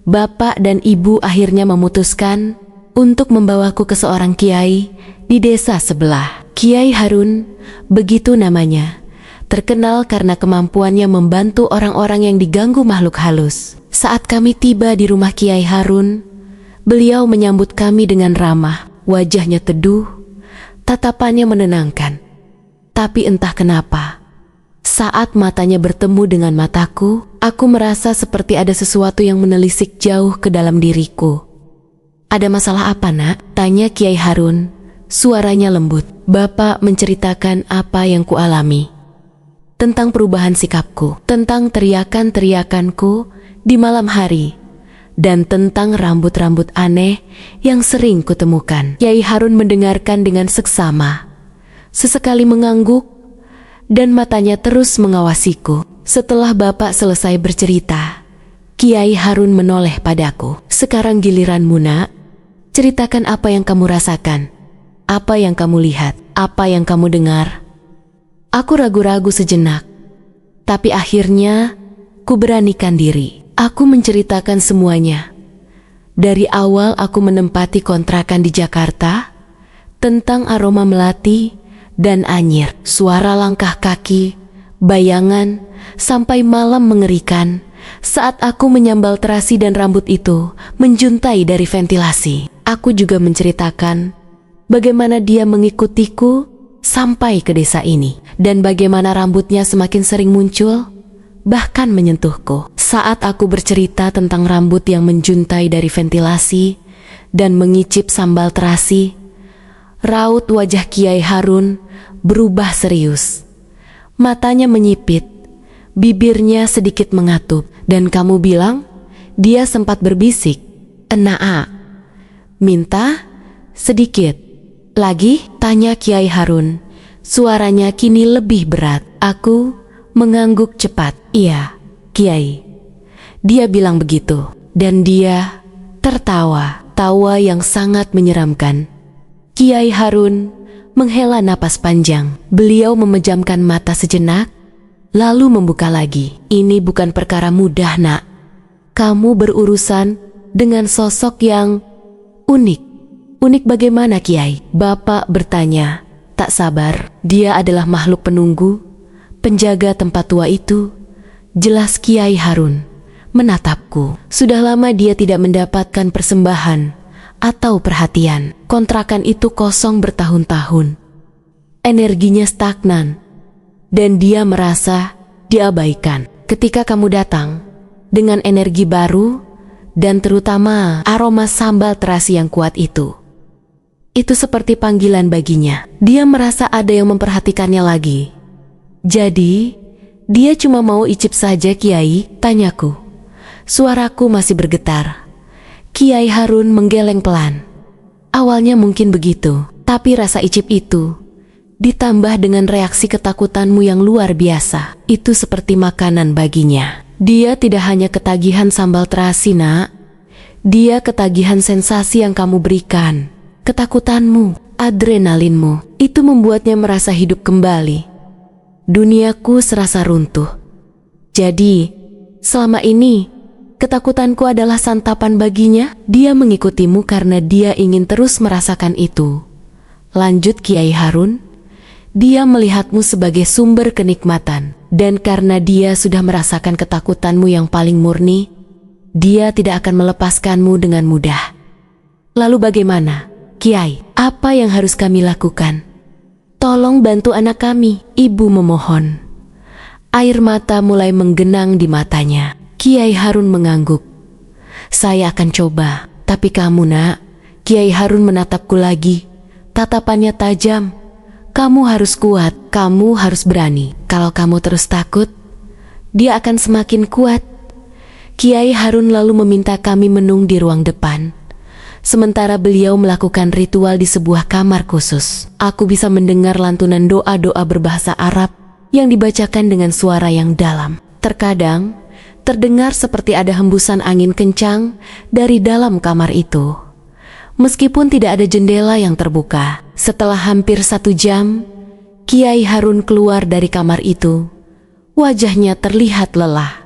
bapak dan ibu akhirnya memutuskan untuk membawaku ke seorang kiai di desa sebelah. Kiai Harun, begitu namanya, terkenal karena kemampuannya membantu orang-orang yang diganggu makhluk halus. Saat kami tiba di rumah Kiai Harun, beliau menyambut kami dengan ramah. Wajahnya teduh, tatapannya menenangkan. Tapi entah kenapa, saat matanya bertemu dengan mataku, aku merasa seperti ada sesuatu yang menelisik jauh ke dalam diriku. "Ada masalah apa, Nak?" tanya Kiai Harun. Suaranya lembut. Bapak menceritakan apa yang kualami, tentang perubahan sikapku, tentang teriakan-teriakanku di malam hari, dan tentang rambut-rambut aneh yang sering kutemukan. Kiai Harun mendengarkan dengan seksama, sesekali mengangguk, dan matanya terus mengawasiku. Setelah Bapak selesai bercerita, Kiai Harun menoleh padaku. Sekarang giliranmu, Nak. Ceritakan apa yang kamu rasakan, apa yang kamu lihat, apa yang kamu dengar. Aku ragu-ragu sejenak, tapi akhirnya ku beranikan diri. Aku menceritakan semuanya. Dari awal aku menempati kontrakan di Jakarta, tentang aroma melati dan anyir, suara langkah kaki, bayangan, sampai malam mengerikan saat aku menyambal terasi dan rambut itu menjuntai dari ventilasi. Aku juga menceritakan bagaimana dia mengikutiku sampai ke desa ini, dan bagaimana rambutnya semakin sering muncul, bahkan menyentuhku. Saat aku bercerita tentang rambut yang menjuntai dari ventilasi dan mengicip sambal terasi, raut wajah Kiai Harun berubah serius. Matanya menyipit, bibirnya sedikit mengatup. Dan kamu bilang, dia sempat berbisik, "Enaa, minta sedikit lagi?" tanya Kiai Harun. Suaranya kini lebih berat. Aku mengangguk cepat. "Iya, Kiai." Dia bilang begitu, dan dia tertawa, tawa yang sangat menyeramkan. Kiai Harun menghela napas panjang. Beliau memejamkan mata sejenak, lalu membuka lagi. "Ini bukan perkara mudah, Nak. Kamu berurusan dengan sosok yang unik." "Unik bagaimana, Kiai?" Bapak bertanya, tak sabar. "Dia adalah makhluk penunggu, penjaga tempat tua itu." Jelas Kiai Harun menatapku. Sudah lama dia tidak mendapatkan persembahan atau perhatian. Kontrakan itu kosong bertahun-tahun. Energinya stagnan, dan dia merasa diabaikan. Ketika kamu datang dengan energi baru dan terutama aroma sambal terasi yang kuat itu seperti panggilan baginya. Dia merasa ada yang memperhatikannya lagi. "Jadi, dia cuma mau icip saja, Kiai?" tanyaku. Suaraku masih bergetar. Kiai Harun menggeleng pelan. "Awalnya mungkin begitu, tapi rasa icip itu ditambah dengan reaksi ketakutanmu yang luar biasa, itu seperti makanan baginya. Dia tidak hanya ketagihan sambal terasi, Nak. Dia ketagihan sensasi yang kamu berikan. Ketakutanmu, adrenalinmu, itu membuatnya merasa hidup kembali. Duniaku serasa runtuh. Jadi, selama ini, ketakutanku adalah santapan baginya. Dia mengikutimu karena dia ingin terus merasakan itu." Lanjut Kiai Harun. "Dia melihatmu sebagai sumber kenikmatan, dan karena dia sudah merasakan ketakutanmu yang paling murni, dia tidak akan melepaskanmu dengan mudah." "Lalu bagaimana, Kiai? Apa yang harus kami lakukan?" "Tolong bantu anak kami," ibu memohon. Air mata mulai menggenang di matanya. Kiai Harun mengangguk. "Saya akan coba, tapi kamu, Nak." Kiai Harun menatapku lagi. Tatapannya tajam. "Kamu harus kuat, kamu harus berani. Kalau kamu terus takut, dia akan semakin kuat." Kiai Harun lalu meminta kami menung di ruang depan, sementara beliau melakukan ritual di sebuah kamar khusus. Aku bisa mendengar lantunan doa-doa berbahasa Arab yang dibacakan dengan suara yang dalam. Terkadang, terdengar seperti ada hembusan angin kencang dari dalam kamar itu. Meskipun tidak ada jendela yang terbuka. Setelah hampir 1 jam, Kiai Harun keluar dari kamar itu. Wajahnya terlihat lelah.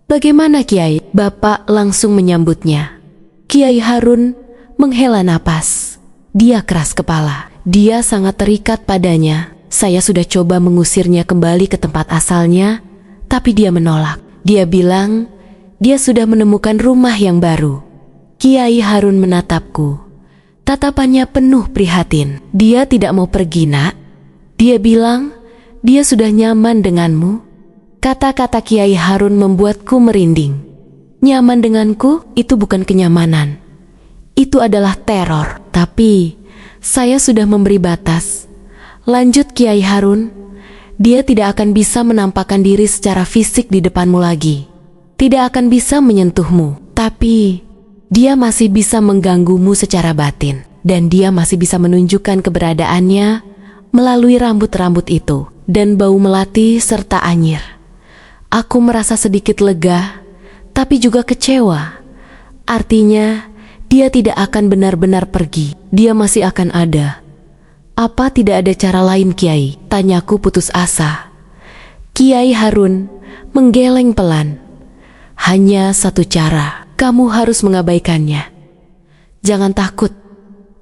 "Bagaimana, Kiai?" Bapak langsung menyambutnya. Kiai Harun menghela napas. Dia keras kepala. Dia sangat terikat padanya. Saya sudah coba mengusirnya kembali ke tempat asalnya, tapi dia menolak. Dia bilang dia sudah menemukan rumah yang baru. Kiai Harun menatapku. Tatapannya penuh prihatin. "Dia tidak mau pergi, Nak. Dia bilang dia sudah nyaman denganmu." Kata-kata Kiai Harun membuatku merinding. Nyaman denganku itu bukan kenyamanan. Itu adalah teror. Tapi saya sudah memberi batas. Lanjut Kiai Harun. Dia tidak akan bisa menampakkan diri secara fisik di depanmu lagi. Tidak akan bisa menyentuhmu. Tapi dia masih bisa mengganggumu secara batin. Dan dia masih bisa menunjukkan keberadaannya melalui rambut-rambut itu, dan bau melati serta anyir. Aku merasa sedikit lega, tapi juga kecewa. Artinya, dia tidak akan benar-benar pergi. Dia masih akan ada. Apa tidak ada cara lain, Kiai? Tanyaku putus asa. Kiai Harun menggeleng pelan. Hanya satu cara, kamu harus mengabaikannya. Jangan takut,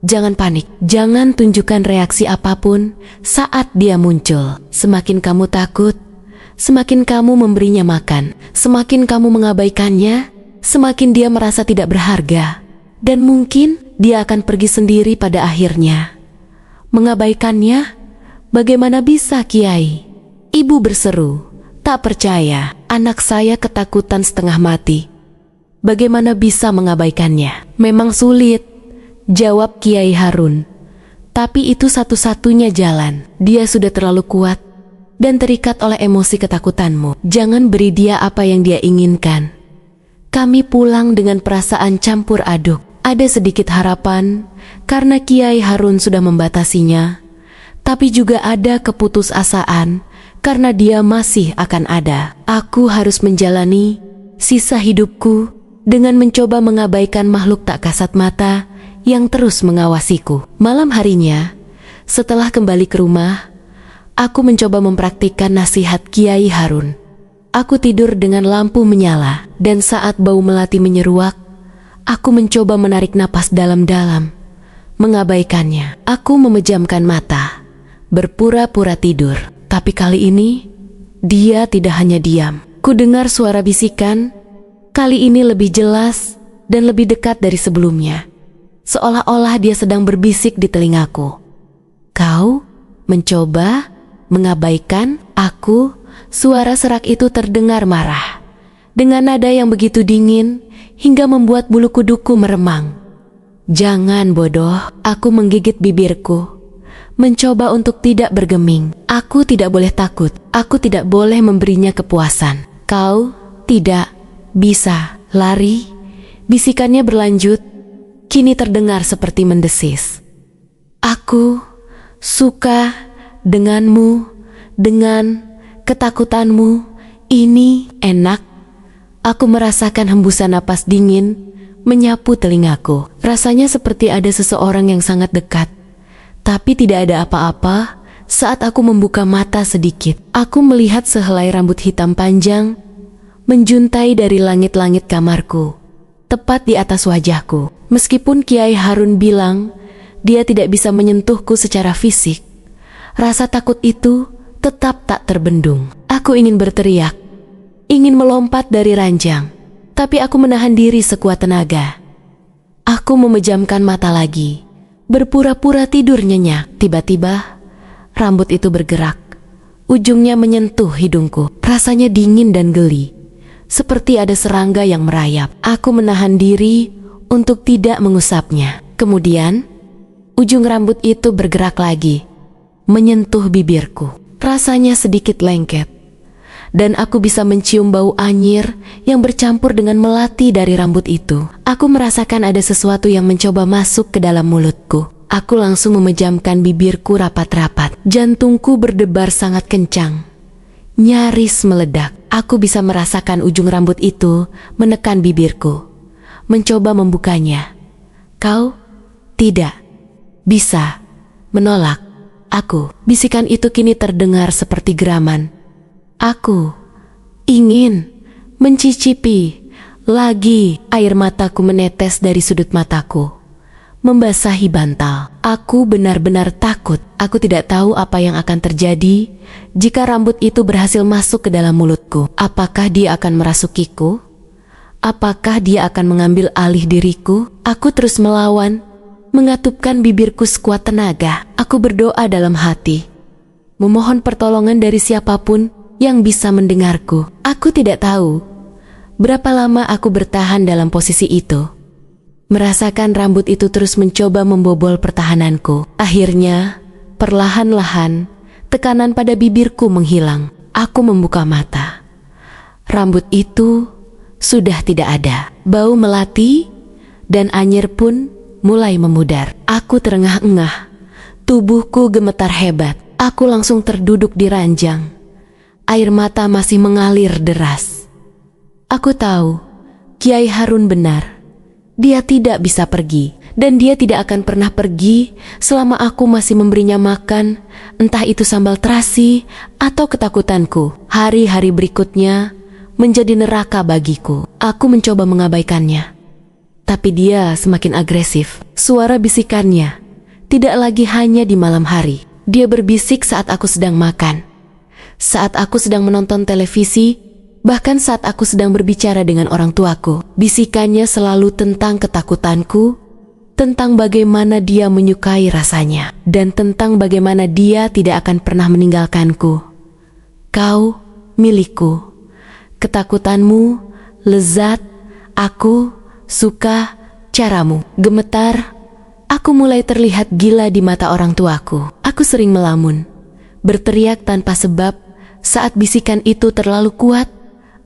jangan panik, jangan tunjukkan reaksi apapun saat dia muncul. Semakin kamu takut, semakin kamu memberinya makan, semakin kamu mengabaikannya, semakin dia merasa tidak berharga. Dan mungkin dia akan pergi sendiri pada akhirnya. Mengabaikannya? Bagaimana bisa, Kiai? Ibu berseru. Tak percaya, anak saya ketakutan setengah mati. Bagaimana bisa mengabaikannya? Memang sulit, jawab Kiai Harun. Tapi itu satu-satunya jalan. Dia sudah terlalu kuat dan terikat oleh emosi ketakutanmu. Jangan beri dia apa yang dia inginkan. Kami pulang dengan perasaan campur aduk. Ada sedikit harapan karena Kiai Harun sudah membatasinya, tapi juga ada keputusasaan karena dia masih akan ada. Aku harus menjalani sisa hidupku dengan mencoba mengabaikan makhluk tak kasat mata yang terus mengawasiku. Malam harinya, setelah kembali ke rumah, aku mencoba mempraktikkan nasihat Kiai Harun. Aku tidur dengan lampu menyala, dan saat bau melati menyeruak, aku mencoba menarik napas dalam-dalam, mengabaikannya. Aku memejamkan mata, berpura-pura tidur. Tapi kali ini, dia tidak hanya diam. Ku dengar suara bisikan, kali ini lebih jelas dan lebih dekat dari sebelumnya. Seolah-olah dia sedang berbisik di telingaku. Kau mencoba mengabaikan aku. Suara serak itu terdengar marah, dengan nada yang begitu dingin hingga membuat bulu kuduku meremang. Jangan bodoh, aku menggigit bibirku, mencoba untuk tidak bergeming. Aku tidak boleh takut, aku tidak boleh memberinya kepuasan. Kau tidak bisa lari. Bisikannya berlanjut, kini terdengar seperti mendesis. Aku suka denganmu, dengan ketakutanmu. Ini enak. Aku merasakan hembusan napas dingin menyapu telingaku. Rasanya seperti ada seseorang yang sangat dekat. Tapi tidak ada apa-apa saat aku membuka mata sedikit. Aku melihat sehelai rambut hitam panjang menjuntai dari langit-langit kamarku, tepat di atas wajahku. Meskipun Kiai Harun bilang dia tidak bisa menyentuhku secara fisik, rasa takut itu tetap tak terbendung. Aku ingin berteriak, ingin melompat dari ranjang, tapi aku menahan diri sekuat tenaga. Aku memejamkan mata lagi, berpura-pura tidur nyenyak. Tiba-tiba, rambut itu bergerak. Ujungnya menyentuh hidungku. Rasanya dingin dan geli, seperti ada serangga yang merayap. Aku menahan diri untuk tidak mengusapnya. Kemudian, ujung rambut itu bergerak lagi, menyentuh bibirku. Rasanya sedikit lengket, dan aku bisa mencium bau anyir yang bercampur dengan melati dari rambut itu. Aku merasakan ada sesuatu yang mencoba masuk ke dalam mulutku. Aku langsung memejamkan bibirku rapat-rapat. Jantungku berdebar sangat kencang, nyaris meledak. Aku bisa merasakan ujung rambut itu menekan bibirku, mencoba membukanya. Kau tidak bisa menolak aku. Bisikan itu kini terdengar seperti geraman. Aku ingin mencicipi lagi. Air mataku menetes dari sudut mataku, membasahi bantal. Aku benar-benar takut. Aku tidak tahu apa yang akan terjadi jika rambut itu berhasil masuk ke dalam mulutku. Apakah dia akan merasukiku? Apakah dia akan mengambil alih diriku? Aku terus melawan, mengatupkan bibirku sekuat tenaga. Aku berdoa dalam hati, memohon pertolongan dari siapapun yang bisa mendengarku. Aku tidak tahu berapa lama aku bertahan dalam posisi itu, merasakan rambut itu terus mencoba membobol pertahananku. Akhirnya, perlahan-lahan, tekanan pada bibirku menghilang. Aku membuka mata. Rambut itu sudah tidak ada. Bau melati dan anyir pun mulai memudar. Aku terengah-engah, Tubuhku gemetar hebat. Aku langsung terduduk di ranjang. Air mata masih mengalir deras. Aku tahu, Kiai Harun benar. Dia tidak bisa pergi, dan dia tidak akan pernah pergi selama aku masih memberinya makan, entah itu sambal terasi atau ketakutanku. Hari-hari berikutnya menjadi neraka bagiku. Aku mencoba mengabaikannya, tapi dia semakin agresif. Suara bisikannya tidak lagi hanya di malam hari. Dia berbisik saat aku sedang makan, saat aku sedang menonton televisi, bahkan saat aku sedang berbicara dengan orang tuaku. Bisikannya selalu tentang ketakutanku, tentang bagaimana dia menyukai rasanya, dan tentang bagaimana dia tidak akan pernah meninggalkanku. Kau milikku. Ketakutanmu, lezat, aku suka caramu. Gemetar, aku mulai terlihat gila di mata orang tuaku. Aku sering melamun, berteriak tanpa sebab saat bisikan itu terlalu kuat,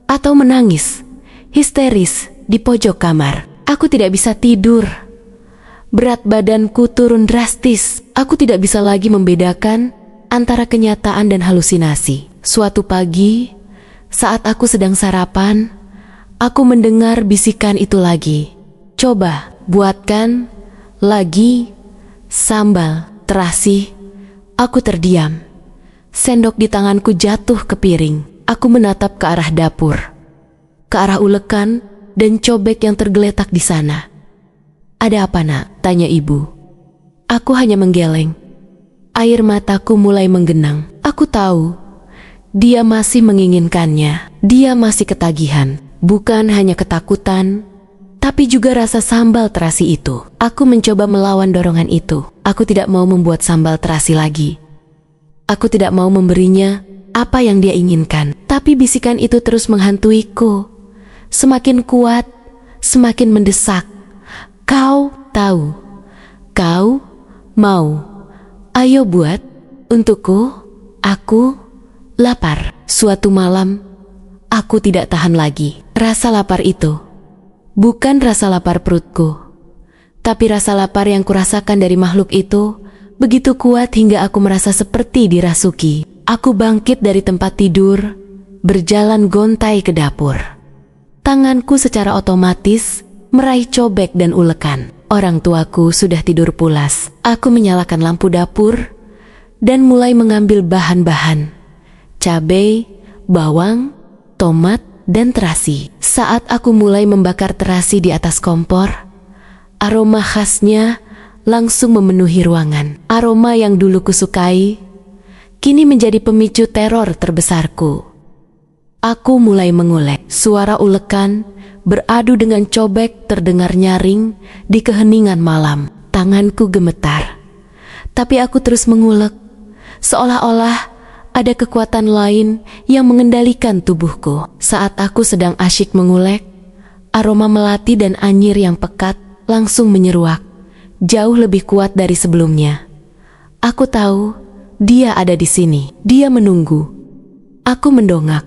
atau menangis histeris di pojok kamar. Aku tidak bisa tidur. Berat badanku turun drastis. Aku tidak bisa lagi membedakan antara kenyataan dan halusinasi. Suatu pagi, saat aku sedang sarapan, aku mendengar bisikan itu lagi. Coba buatkan lagi sambal terasi. Aku terdiam. Sendok di tanganku jatuh ke piring. Aku menatap ke arah dapur, ke arah ulekan dan cobek yang tergeletak di sana. "Ada apa, Nak?" tanya ibu. Aku hanya menggeleng. Air mataku mulai menggenang. Aku tahu dia masih menginginkannya. Dia masih ketagihan. Bukan hanya ketakutan, tapi juga rasa sambal terasi itu. Aku mencoba melawan dorongan itu. Aku tidak mau membuat sambal terasi lagi. Aku tidak mau memberinya apa yang dia inginkan. Tapi bisikan itu terus menghantuiku. Semakin kuat, semakin mendesak. "Kau tahu, kau mau. Ayo buat untukku, aku lapar." Suatu malam, aku tidak tahan lagi. Rasa lapar itu bukan rasa lapar perutku, tapi rasa lapar yang kurasakan dari makhluk itu begitu kuat hingga aku merasa seperti dirasuki. Aku bangkit dari tempat tidur, berjalan gontai ke dapur. Tanganku secara otomatis meraih cobek dan ulekan. Orang tuaku sudah tidur pulas. Aku menyalakan lampu dapur dan mulai mengambil bahan-bahan: cabai, bawang, tomat, dan terasi. Saat aku mulai membakar terasi di atas kompor, aroma khasnya langsung memenuhi ruangan. Aroma yang dulu kusukai kini menjadi pemicu teror terbesarku. Aku mulai mengulek. Suara ulekan beradu dengan cobek terdengar nyaring di keheningan malam. Tanganku gemetar, tapi aku terus mengulek, seolah-olah ada kekuatan lain yang mengendalikan tubuhku. Saat aku sedang asyik mengulek, aroma melati dan anyir yang pekat langsung menyeruak, jauh lebih kuat dari sebelumnya. Aku tahu dia ada di sini. Dia menunggu. Aku mendongak,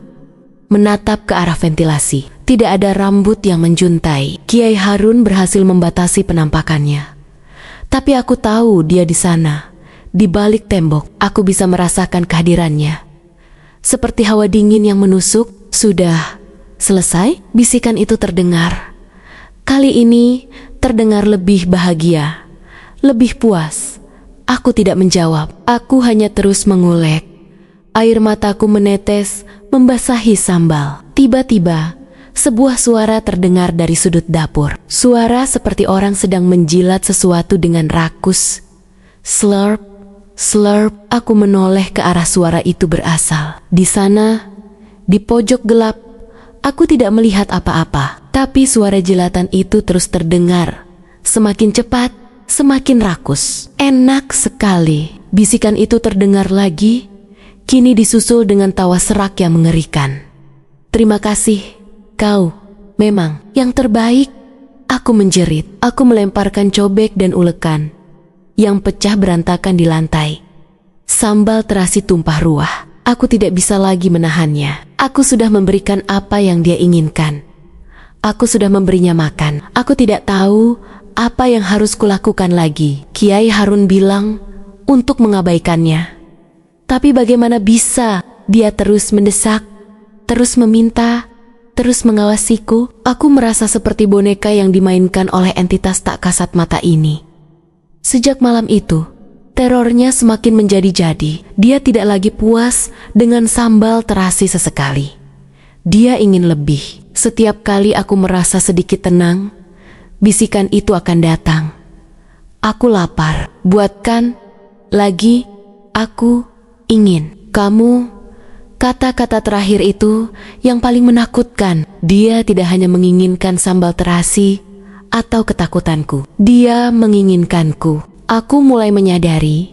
menatap ke arah ventilasi. Tidak ada rambut yang menjuntai. Kiai Harun berhasil membatasi penampakannya. Tapi aku tahu dia di sana. Di balik tembok, aku bisa merasakan kehadirannya. Seperti hawa dingin yang menusuk. "Sudah selesai?" bisikan itu terdengar. Kali ini terdengar lebih bahagia, lebih puas. Aku tidak menjawab. Aku hanya terus mengulek. Air mataku menetes, membasahi sambal. Tiba-tiba, sebuah suara terdengar dari sudut dapur. Suara seperti orang sedang menjilat sesuatu dengan rakus. Slurp. Slurp, aku menoleh ke arah suara itu berasal. Di sana, di pojok gelap, aku tidak melihat apa-apa. Tapi suara jilatan itu terus terdengar. Semakin cepat, semakin rakus. Enak sekali. Bisikan itu terdengar lagi, kini disusul dengan tawa serak yang mengerikan. "Terima kasih, kau memang yang terbaik." Aku menjerit. Aku melemparkan cobek dan ulekan yang pecah berantakan di lantai. Sambal terasi tumpah ruah. Aku tidak bisa lagi menahannya. Aku sudah memberikan apa yang dia inginkan. Aku sudah memberinya makan. Aku tidak tahu apa yang harus kulakukan lagi. Kiai Harun bilang untuk mengabaikannya. Tapi bagaimana bisa dia terus mendesak, terus meminta, terus mengawasiku? Aku merasa seperti boneka yang dimainkan oleh entitas tak kasat mata ini. Sejak malam itu, terornya semakin menjadi-jadi. Dia tidak lagi puas dengan sambal terasi sesekali. Dia ingin lebih. Setiap kali aku merasa sedikit tenang, bisikan itu akan datang. Aku lapar, buatkan lagi, aku ingin. Kamu, kata-kata terakhir itu yang paling menakutkan. Dia tidak hanya menginginkan sambal terasi atau ketakutanku. Dia menginginkanku. Aku mulai menyadari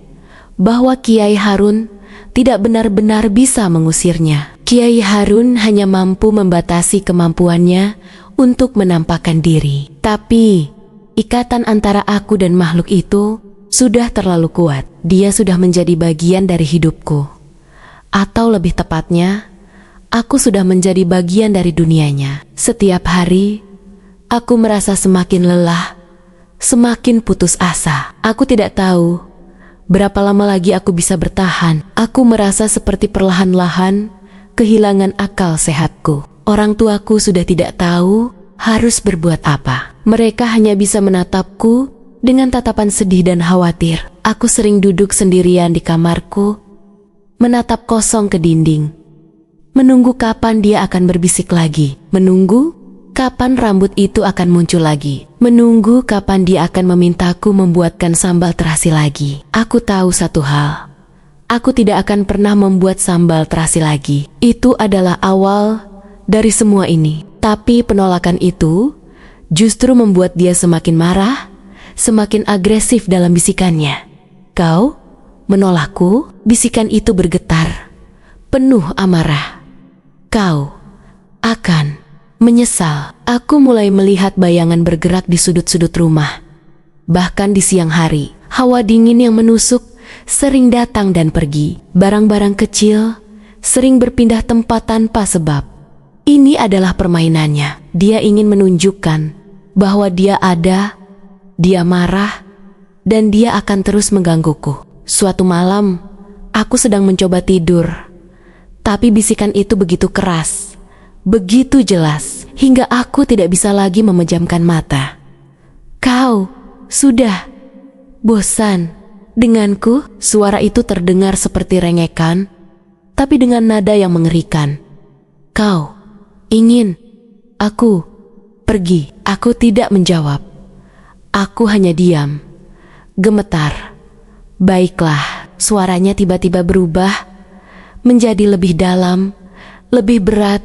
bahwa Kiai Harun tidak benar-benar bisa mengusirnya. Kiai Harun hanya mampu membatasi kemampuannya untuk menampakkan diri. Tapi ikatan antara aku dan makhluk itu sudah terlalu kuat. Dia sudah menjadi bagian dari hidupku. Atau lebih tepatnya, aku sudah menjadi bagian dari dunianya. Setiap hari, aku merasa semakin lelah, semakin putus asa. Aku tidak tahu berapa lama lagi aku bisa bertahan. Aku merasa seperti perlahan-lahan kehilangan akal sehatku. Orang tuaku sudah tidak tahu harus berbuat apa. Mereka hanya bisa menatapku dengan tatapan sedih dan khawatir. Aku sering duduk sendirian di kamarku, menatap kosong ke dinding, menunggu kapan dia akan berbisik lagi, menunggu kapan rambut itu akan muncul lagi, menunggu kapan dia akan memintaku membuatkan sambal terasi lagi. Aku tahu satu hal. Aku tidak akan pernah membuat sambal terasi lagi. Itu adalah awal dari semua ini. Tapi penolakan itu justru membuat dia semakin marah, semakin agresif dalam bisikannya. Kau menolakku? Bisikan itu bergetar, penuh amarah. Kau akan menyesal. Aku mulai melihat bayangan bergerak di sudut-sudut rumah. Bahkan di siang hari, hawa dingin yang menusuk sering datang dan pergi. Barang-barang kecil sering berpindah tempat tanpa sebab. Ini adalah permainannya. Dia ingin menunjukkan bahwa dia ada, dia marah, dan dia akan terus menggangguku. Suatu malam, aku sedang mencoba tidur, tapi bisikan itu begitu keras, begitu jelas, hingga aku tidak bisa lagi memejamkan mata. Kau sudah bosan denganku? Suara itu terdengar seperti rengekan, tapi dengan nada yang mengerikan. Kau ingin aku pergi? Aku tidak menjawab. Aku hanya diam, gemetar. Baiklah, suaranya tiba-tiba berubah menjadi lebih dalam, lebih berat,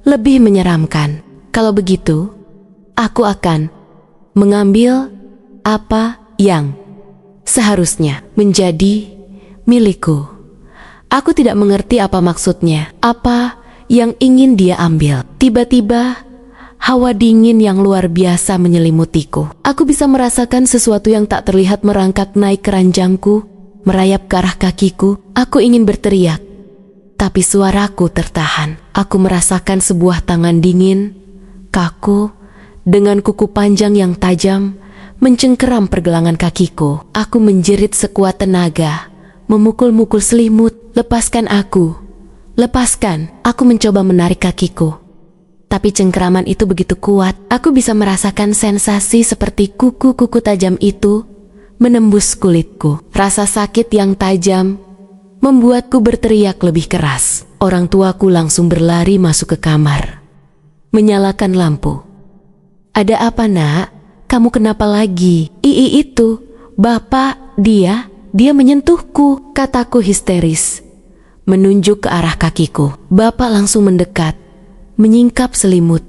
lebih menyeramkan. Kalau begitu, aku akan mengambil apa yang seharusnya menjadi milikku. Aku tidak mengerti apa maksudnya, apa yang ingin dia ambil. Tiba-tiba, hawa dingin yang luar biasa menyelimutiku. Aku bisa merasakan sesuatu yang tak terlihat merangkak naik ke ranjangku, merayap ke arah kakiku. Aku ingin berteriak, tapi suaraku tertahan. Aku merasakan sebuah tangan dingin, kaku, dengan kuku panjang yang tajam, mencengkeram pergelangan kakiku. Aku menjerit sekuat tenaga, memukul-mukul selimut. Lepaskan aku, lepaskan. Aku mencoba menarik kakiku, tapi cengkeraman itu begitu kuat. Aku bisa merasakan sensasi seperti kuku-kuku tajam itu menembus kulitku. Rasa sakit yang tajam membuatku berteriak lebih keras. Orang tuaku langsung berlari masuk ke kamar, menyalakan lampu. Ada apa, nak? Kamu kenapa lagi? Itu, Bapak, dia menyentuhku, kataku histeris, menunjuk ke arah kakiku. Bapak langsung mendekat, menyingkap selimut.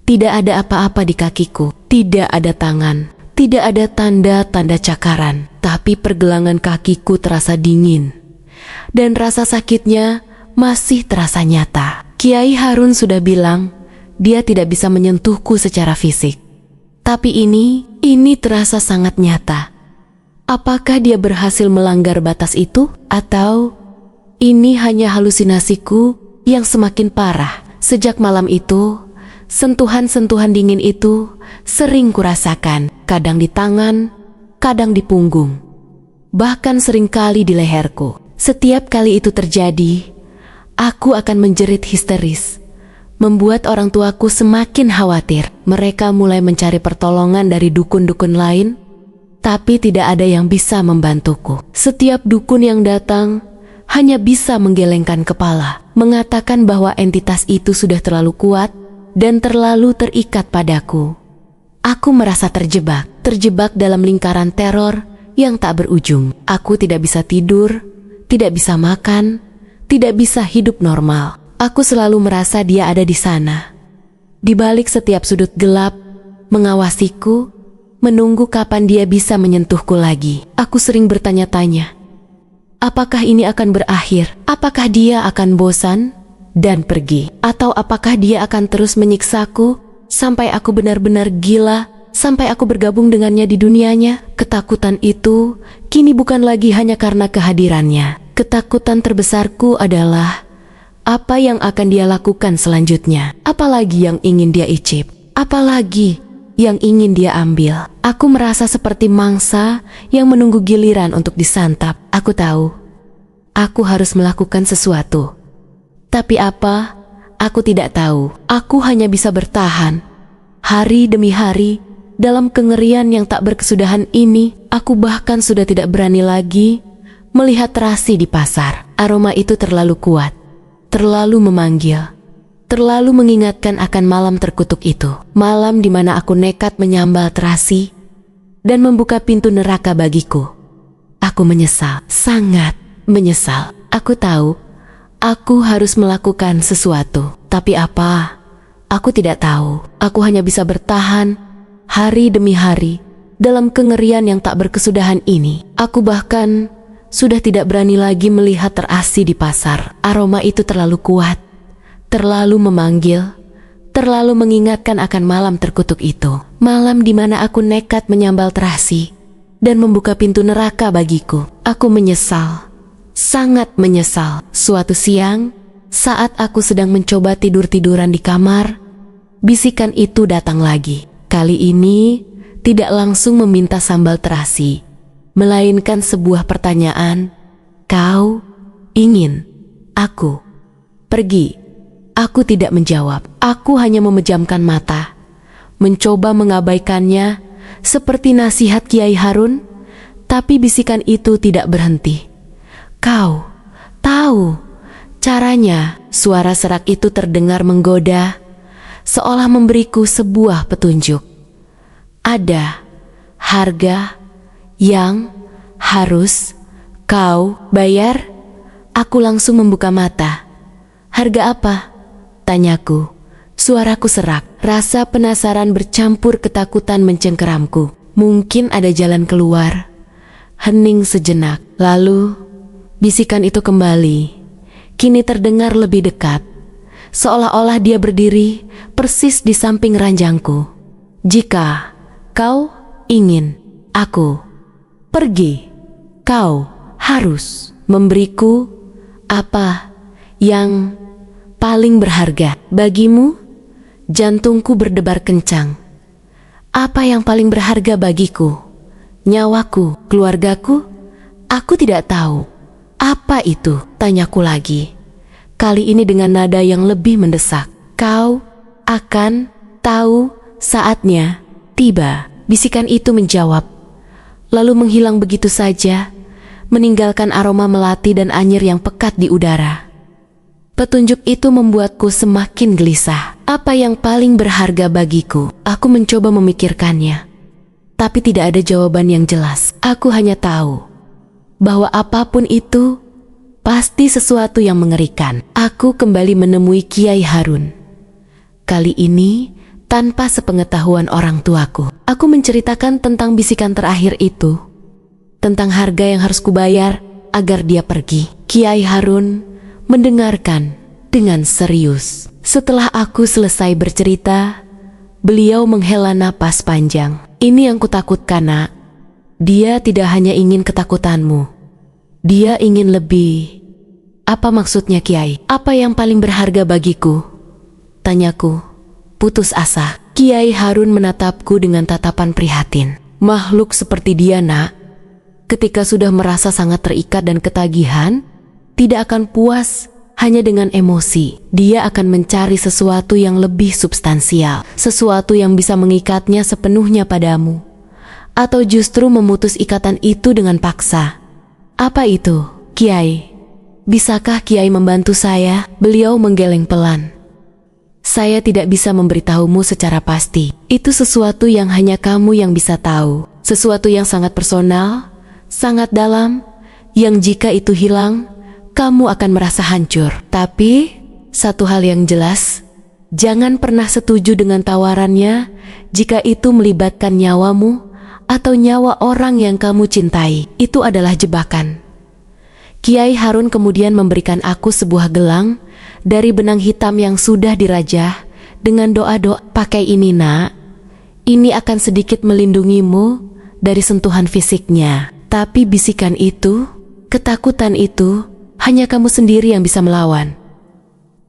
Tidak ada apa-apa di kakiku. Tidak ada tangan, tidak ada tanda-tanda cakaran. Tapi pergelangan kakiku terasa dingin, dan rasa sakitnya masih terasa nyata. Kiai Harun sudah bilang dia tidak bisa menyentuhku secara fisik. Tapi ini terasa sangat nyata. Apakah dia berhasil melanggar batas itu? Atau ini hanya halusinasiku yang semakin parah? Sejak malam itu, sentuhan-sentuhan dingin itu sering kurasakan, kadang di tangan, kadang di punggung. bahkan seringkali di leherku. Setiap kali itu terjadi, aku akan menjerit histeris, membuat orang tuaku semakin khawatir. Mereka mulai mencari pertolongan dari dukun-dukun lain, tapi tidak ada yang bisa membantuku. Setiap dukun yang datang hanya bisa menggelengkan kepala, mengatakan bahwa entitas itu sudah terlalu kuat dan terlalu terikat padaku. Aku merasa terjebak dalam lingkaran teror yang tak berujung. Aku tidak bisa tidur, tidak bisa makan, tidak bisa hidup normal. Aku selalu merasa dia ada di sana, di balik setiap sudut gelap, mengawasiku, menunggu kapan dia bisa menyentuhku lagi. Aku sering bertanya-tanya, apakah ini akan berakhir? Apakah dia akan bosan dan pergi? Atau apakah dia akan terus menyiksaku sampai aku benar-benar gila, sampai aku bergabung dengannya di dunianya? Ketakutan itu kini bukan lagi hanya karena kehadirannya. Ketakutan terbesarku adalah apa yang akan dia lakukan selanjutnya. Apalagi yang ingin dia icip, apalagi yang ingin dia ambil. Aku merasa seperti mangsa yang menunggu giliran untuk disantap. Aku tahu, aku harus melakukan sesuatu. Tapi apa? Aku tidak tahu. Aku hanya bisa bertahan, hari demi hari, dalam kengerian yang tak berkesudahan ini. Aku bahkan sudah tidak berani lagi melihat terasi di pasar. Aroma itu terlalu kuat, terlalu memanggil, terlalu mengingatkan akan malam terkutuk itu. Malam di mana aku nekat menyambal terasi dan membuka pintu neraka bagiku. Aku menyesal, sangat menyesal. Aku tahu, aku harus melakukan sesuatu. Tapi apa? Aku tidak tahu. Aku hanya bisa bertahan hari demi hari dalam kengerian yang tak berkesudahan ini. Aku bahkan sudah tidak berani lagi melihat terasi di pasar. Aroma itu terlalu kuat, terlalu memanggil, terlalu mengingatkan akan malam terkutuk itu. Malam di mana aku nekat menyambal terasi dan membuka pintu neraka bagiku. Aku menyesal, sangat menyesal. Suatu siang, saat aku sedang mencoba tidur-tiduran di kamar, bisikan itu datang lagi. Kali ini tidak langsung meminta sambal terasi, melainkan sebuah pertanyaan. Kau ingin aku pergi? Aku tidak menjawab. Aku hanya memejamkan mata, mencoba mengabaikannya seperti nasihat Kiai Harun. Tapi bisikan itu tidak berhenti. Kau tahu caranya. Suara serak itu terdengar menggoda, seolah memberiku sebuah petunjuk. Ada harga yang harus kau bayar. Aku langsung membuka mata. Harga apa? Tanyaku. Suaraku serak. Rasa penasaran bercampur ketakutan mencengkeramku. Mungkin ada jalan keluar. Hening sejenak. Lalu bisikan itu kembali. Kini terdengar lebih dekat, seolah-olah dia berdiri persis di samping ranjangku. Jika kau ingin aku pergi, kau harus memberiku apa yang paling berharga bagimu. Jantungku berdebar kencang. Apa yang paling berharga bagiku? Nyawaku, keluargaku? Aku tidak tahu. Apa itu? Tanyaku lagi. Kali ini dengan nada yang lebih mendesak. Kau akan tahu saatnya tiba. Bisikan itu menjawab, lalu menghilang begitu saja, meninggalkan aroma melati dan anyir yang pekat di udara. Petunjuk itu membuatku semakin gelisah. Apa yang paling berharga bagiku? Aku mencoba memikirkannya, tapi tidak ada jawaban yang jelas. Aku hanya tahu bahwa apapun itu pasti sesuatu yang mengerikan. Aku kembali menemui Kiai Harun. Kali ini tanpa sepengetahuan orang tuaku. Aku menceritakan tentang bisikan terakhir itu, tentang harga yang harus kubayar agar dia pergi. Kiai Harun mendengarkan dengan serius. Setelah aku selesai bercerita, beliau menghela napas panjang. Ini yang kutakutkan, nak. Dia tidak hanya ingin ketakutanmu. Dia ingin lebih. Apa maksudnya, Kiai? Apa yang paling berharga bagiku? Tanyaku, putus asa. Kiai Harun menatapku dengan tatapan prihatin. Makhluk seperti dia, nak, ketika sudah merasa sangat terikat dan ketagihan, tidak akan puas hanya dengan emosi. Dia akan mencari sesuatu yang lebih substansial, sesuatu yang bisa mengikatnya sepenuhnya padamu, atau justru memutus ikatan itu dengan paksa. Apa itu, Kiai? Bisakah Kiai membantu saya? Beliau menggeleng pelan. Saya tidak bisa memberitahumu secara pasti. Itu sesuatu yang hanya kamu yang bisa tahu. Sesuatu yang sangat personal, sangat dalam, yang jika itu hilang, kamu akan merasa hancur. Tapi, satu hal yang jelas, jangan pernah setuju dengan tawarannya jika itu melibatkan nyawamu atau nyawa orang yang kamu cintai. Itu adalah jebakan. Kiai Harun kemudian memberikan aku sebuah gelang dari benang hitam yang sudah dirajah dengan doa-doa. Pakai ini, nak. Ini akan sedikit melindungimu dari sentuhan fisiknya. Tapi bisikan itu, ketakutan itu, hanya kamu sendiri yang bisa melawan.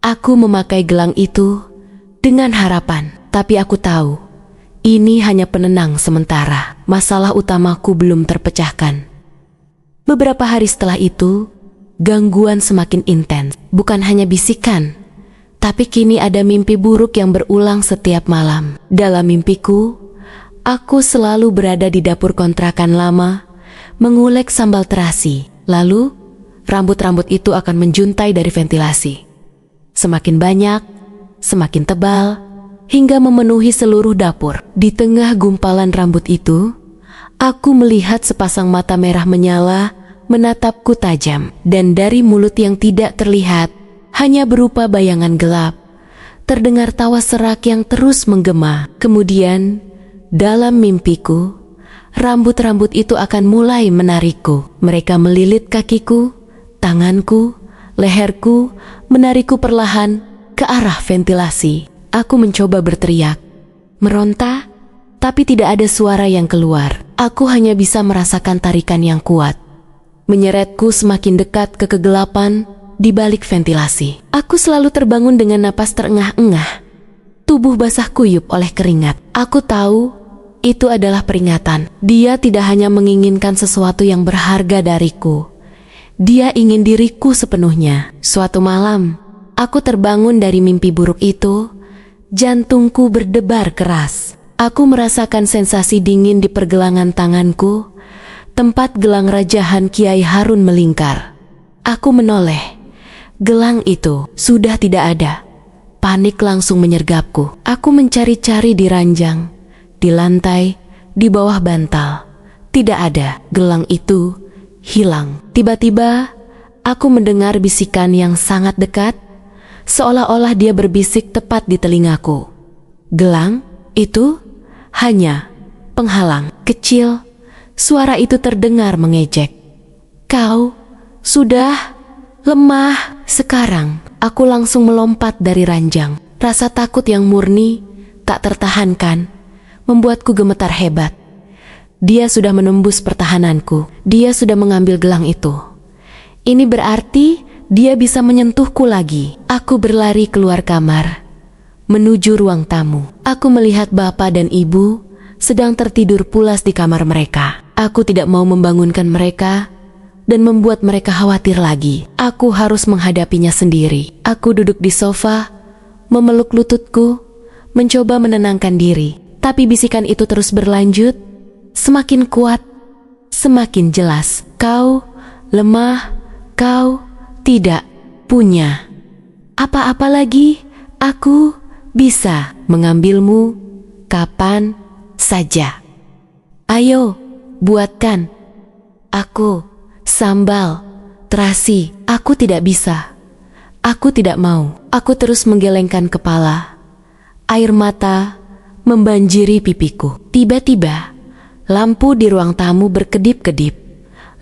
Aku memakai gelang itu dengan harapan, tapi aku tahu ini hanya penenang sementara. Masalah utamaku belum terpecahkan. Beberapa hari setelah itu, gangguan semakin intens. Bukan hanya bisikan, tapi kini ada mimpi buruk yang berulang setiap malam. Dalam mimpiku, aku selalu berada di dapur kontrakan lama, mengulek sambal terasi. Lalu, rambut-rambut itu akan menjuntai dari ventilasi. Semakin banyak, semakin tebal, hingga memenuhi seluruh dapur. Di tengah gumpalan rambut itu, aku melihat sepasang mata merah menyala menatapku tajam. Dan dari mulut yang tidak terlihat, hanya berupa bayangan gelap, terdengar tawa serak yang terus menggema. Kemudian, dalam mimpiku, rambut-rambut itu akan mulai menarikku. Mereka melilit kakiku, tanganku, leherku, menarikku perlahan ke arah ventilasi. Aku mencoba berteriak, meronta, tapi tidak ada suara yang keluar. Aku hanya bisa merasakan tarikan yang kuat, menyeretku semakin dekat ke kegelapan di balik ventilasi. Aku selalu terbangun dengan napas terengah-engah, tubuh basah kuyup oleh keringat. Aku tahu itu adalah peringatan. Dia tidak hanya menginginkan sesuatu yang berharga dariku, dia ingin diriku sepenuhnya. Suatu malam, aku terbangun dari mimpi buruk itu, jantungku berdebar keras. Aku merasakan sensasi dingin di pergelangan tanganku, tempat gelang rajahan Kiai Harun melingkar. Aku menoleh. Gelang itu sudah tidak ada. Panik langsung menyergapku. Aku mencari-cari di ranjang, di lantai, di bawah bantal. Tidak ada. Gelang itu hilang. Tiba-tiba, aku mendengar bisikan yang sangat dekat, seolah-olah dia berbisik tepat di telingaku. Gelang itu hanya penghalang kecil. Suara itu terdengar mengejek. Kau sudah lemah. Sekarang aku langsung melompat dari ranjang. Rasa takut yang murni, tak tertahankan, membuatku gemetar hebat. Dia sudah menembus pertahananku. Dia sudah mengambil gelang itu. Ini berarti dia bisa menyentuhku lagi. Aku berlari keluar kamar, menuju ruang tamu. Aku melihat bapak dan ibu sedang tertidur pulas di kamar mereka. Aku tidak mau membangunkan mereka dan membuat mereka khawatir lagi. Aku harus menghadapinya sendiri. Aku duduk di sofa, memeluk lututku, mencoba menenangkan diri. Tapi bisikan itu terus berlanjut, semakin kuat, semakin jelas. Kau lemah, kau tidak punya apa-apa lagi. Aku bisa mengambilmu kapan saja. Ayo, buatkan aku sambal terasi. Aku tidak bisa. Aku tidak mau. Aku terus menggelengkan kepala. Air mata membanjiri pipiku. Tiba-tiba, lampu di ruang tamu berkedip-kedip,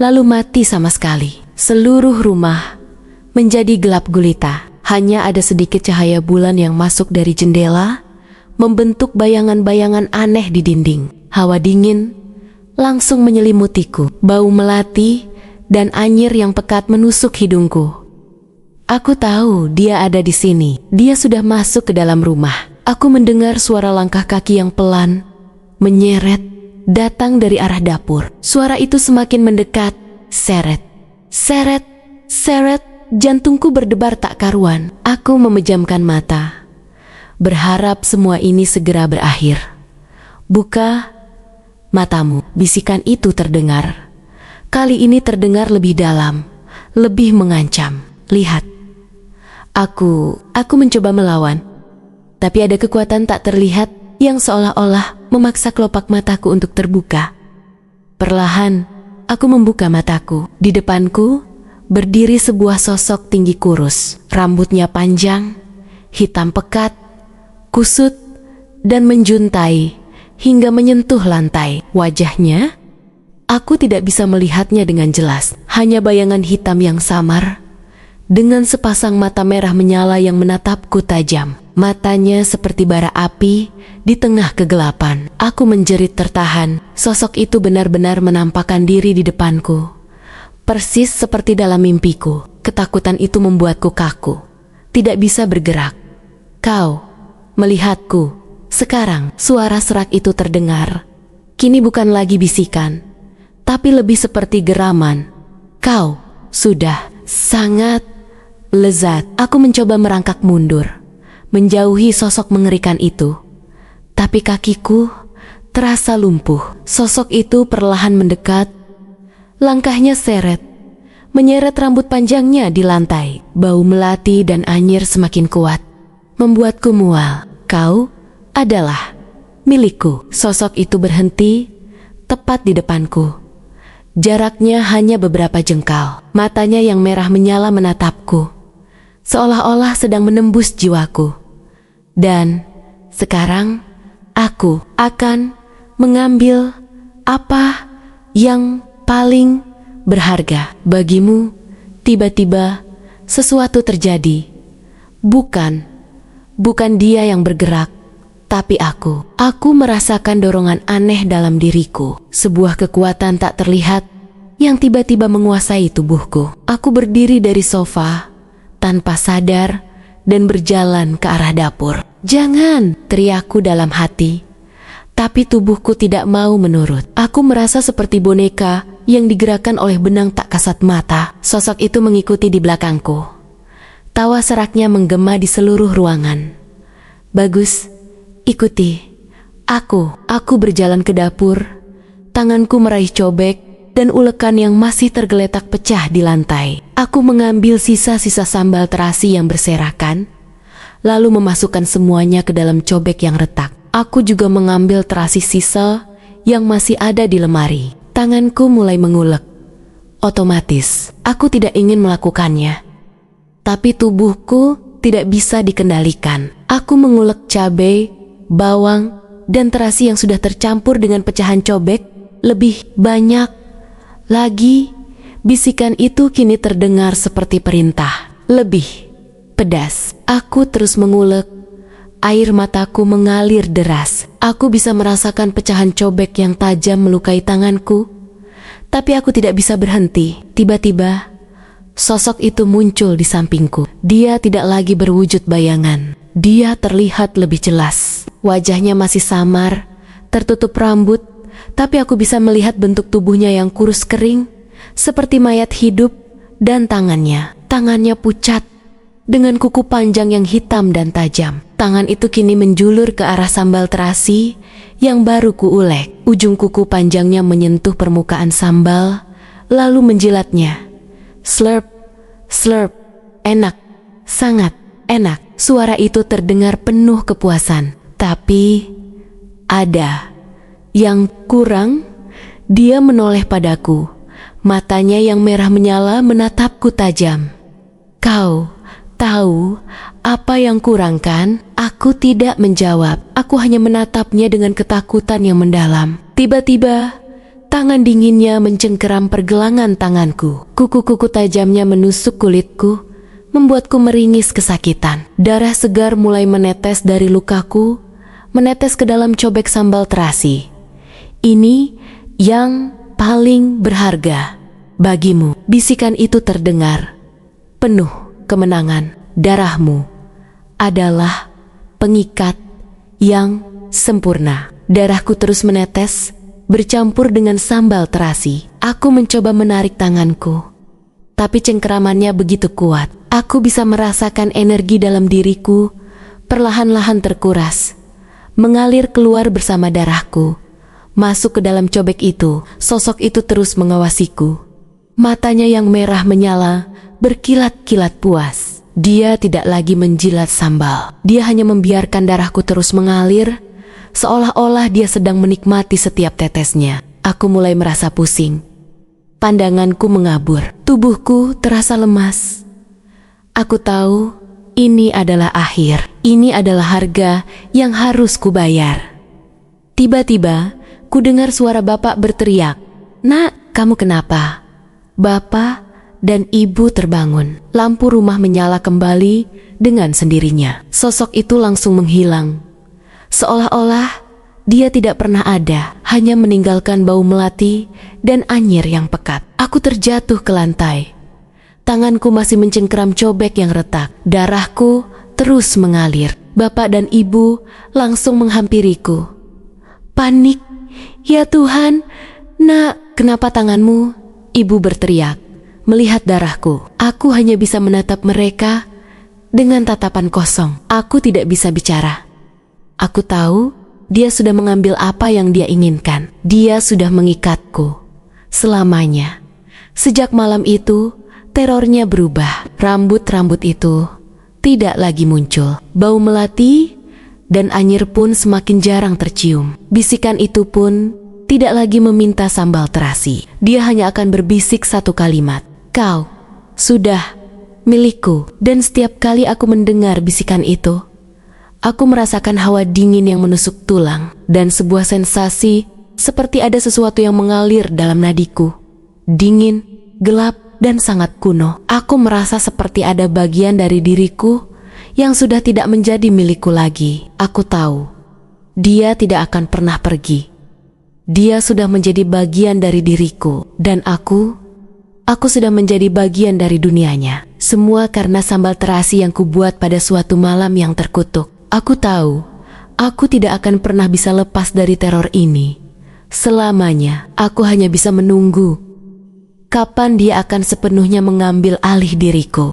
lalu mati sama sekali. Seluruh rumah menjadi gelap gulita. Hanya ada sedikit cahaya bulan yang masuk dari jendela, membentuk bayangan-bayangan aneh di dinding. Hawa dingin langsung menyelimutiku. Bau melati dan anyir yang pekat menusuk hidungku. Aku tahu dia ada di sini. Dia sudah masuk ke dalam rumah. Aku mendengar suara langkah kaki yang pelan, menyeret datang dari arah dapur. Suara itu semakin mendekat. Seret, seret, seret. Jantungku berdebar tak karuan. Aku memejamkan mata, berharap semua ini segera berakhir. Buka matamu, bisikan itu terdengar. Kali ini terdengar lebih dalam, lebih mengancam. Lihat. Aku mencoba melawan, tapi ada kekuatan tak terlihat yang seolah-olah memaksa kelopak mataku untuk terbuka. Perlahan, aku membuka mataku. Di depanku berdiri sebuah sosok tinggi kurus. Rambutnya panjang, hitam pekat, kusut, dan menjuntai hingga menyentuh lantai. Wajahnya, aku tidak bisa melihatnya dengan jelas. Hanya bayangan hitam yang samar, dengan sepasang mata merah menyala yang menatapku tajam. Matanya seperti bara api di tengah kegelapan. Aku menjerit tertahan. Sosok itu benar-benar menampakkan diri di depanku. Persis seperti dalam mimpiku. Ketakutan itu membuatku kaku, tidak bisa bergerak. Kau melihatku. Sekarang suara serak itu terdengar. Kini bukan lagi bisikan, tapi lebih seperti geraman. Kau sudah sangat lezat. Aku mencoba merangkak mundur, menjauhi sosok mengerikan itu. Tapi kakiku terasa lumpuh. Sosok itu perlahan mendekat. Langkahnya seret, menyeret rambut panjangnya di lantai. Bau melati dan anyir semakin kuat, membuatku mual. Kau adalah milikku. Sosok itu berhenti tepat di depanku. Jaraknya hanya beberapa jengkal. Matanya yang merah menyala menatapku, seolah-olah sedang menembus jiwaku. Dan sekarang aku akan mengambil apa yang paling berharga bagimu. Tiba-tiba sesuatu terjadi. Bukan dia yang bergerak, tapi aku. Aku merasakan dorongan aneh dalam diriku. Sebuah kekuatan tak terlihat yang tiba-tiba menguasai tubuhku. Aku berdiri dari sofa tanpa sadar dan berjalan ke arah dapur. "Jangan!" teriakku dalam hati. Tapi tubuhku tidak mau menurut. Aku merasa seperti boneka yang digerakkan oleh benang tak kasat mata. Sosok itu mengikuti di belakangku. Tawa seraknya menggema di seluruh ruangan. "Bagus, ikuti aku." Aku berjalan ke dapur. Tanganku meraih cobek dan ulekan yang masih tergeletak pecah di lantai. Aku mengambil sisa-sisa sambal terasi yang berserakan, lalu memasukkan semuanya ke dalam cobek yang retak. Aku juga mengambil terasi sisa yang masih ada di lemari. Tanganku mulai mengulek. Otomatis, aku tidak ingin melakukannya. Tapi tubuhku tidak bisa dikendalikan. Aku mengulek cabai, bawang, dan terasi yang sudah tercampur dengan pecahan cobek. Lebih banyak lagi. Bisikan itu kini terdengar seperti perintah. Lebih pedas. Aku terus mengulek. Air mataku mengalir deras. Aku bisa merasakan pecahan cobek yang tajam melukai tanganku. Tapi aku tidak bisa berhenti. Tiba-tiba, sosok itu muncul di sampingku. Dia tidak lagi berwujud bayangan. Dia terlihat lebih jelas. Wajahnya masih samar, tertutup rambut, tapi aku bisa melihat bentuk tubuhnya yang kurus kering, seperti mayat hidup, dan tangannya pucat, dengan kuku panjang yang hitam dan tajam. Tangan itu kini menjulur ke arah sambal terasi yang baru kuulek. Ujung kuku panjangnya menyentuh permukaan sambal, lalu menjilatnya. Slurp, slurp, enak, sangat enak. Suara itu terdengar penuh kepuasan. Tapi ada yang kurang. Dia menoleh padaku. Matanya yang merah menyala menatapku tajam. "Kau tahu apa yang kurang, kan?" Aku tidak menjawab. Aku hanya menatapnya dengan ketakutan yang mendalam. Tiba-tiba, tangan dinginnya mencengkeram pergelangan tanganku. Kuku-kuku tajamnya menusuk kulitku, membuatku meringis kesakitan. Darah segar mulai menetes dari lukaku, menetes ke dalam cobek sambal terasi. "Ini yang paling berharga bagimu." Bisikan itu terdengar penuh kemenangan. "Darahmu adalah pengikat yang sempurna." Darahku terus menetes bercampur dengan sambal terasi. Aku mencoba menarik tanganku, tapi cengkeramannya begitu kuat. Aku bisa merasakan energi dalam diriku perlahan-lahan terkuras, mengalir keluar bersama darahku. Masuk ke dalam cobek itu, sosok itu terus mengawasiku. Matanya yang merah menyala, berkilat-kilat puas. Dia tidak lagi menjilat sambal. Dia hanya membiarkan darahku terus mengalir, seolah-olah dia sedang menikmati setiap tetesnya. Aku mulai merasa pusing. Pandanganku mengabur. Tubuhku terasa lemas. Aku tahu ini adalah akhir. Ini adalah harga yang harus kubayar. Tiba-tiba, ku dengar suara bapak berteriak, "Nak, kamu kenapa?" Bapak dan ibu terbangun. Lampu rumah menyala kembali dengan sendirinya. Sosok itu langsung menghilang. Seolah-olah dia tidak pernah ada, hanya meninggalkan bau melati dan anyir yang pekat. Aku terjatuh ke lantai. Tanganku masih mencengkeram cobek yang retak. Darahku terus mengalir. Bapak dan ibu langsung menghampiriku. Panik. "Ya Tuhan, Nak, kenapa tanganmu?" Ibu berteriak. Melihat darahku, aku hanya bisa menatap mereka dengan tatapan kosong. Aku tidak bisa bicara. Aku tahu dia sudah mengambil apa yang dia inginkan. Dia sudah mengikatku selamanya. Sejak malam itu, terornya berubah. Rambut-rambut itu tidak lagi muncul. Bau melati dan anyir pun semakin jarang tercium. Bisikan itu pun tidak lagi meminta sambal terasi. Dia hanya akan berbisik satu kalimat, "Kau sudah milikku." Dan setiap kali aku mendengar bisikan itu, aku merasakan hawa dingin yang menusuk tulang dan sebuah sensasi seperti ada sesuatu yang mengalir dalam nadiku. Dingin, gelap, dan sangat kuno. Aku merasa seperti ada bagian dari diriku yang sudah tidak menjadi milikku lagi. Aku tahu dia tidak akan pernah pergi. Dia sudah menjadi bagian dari diriku, dan aku sudah menjadi bagian dari dunianya. Semua karena sambal terasi yang kubuat pada suatu malam yang terkutuk. Aku tahu, aku tidak akan pernah bisa lepas dari teror ini. Selamanya, aku hanya bisa menunggu kapan dia akan sepenuhnya mengambil alih diriku.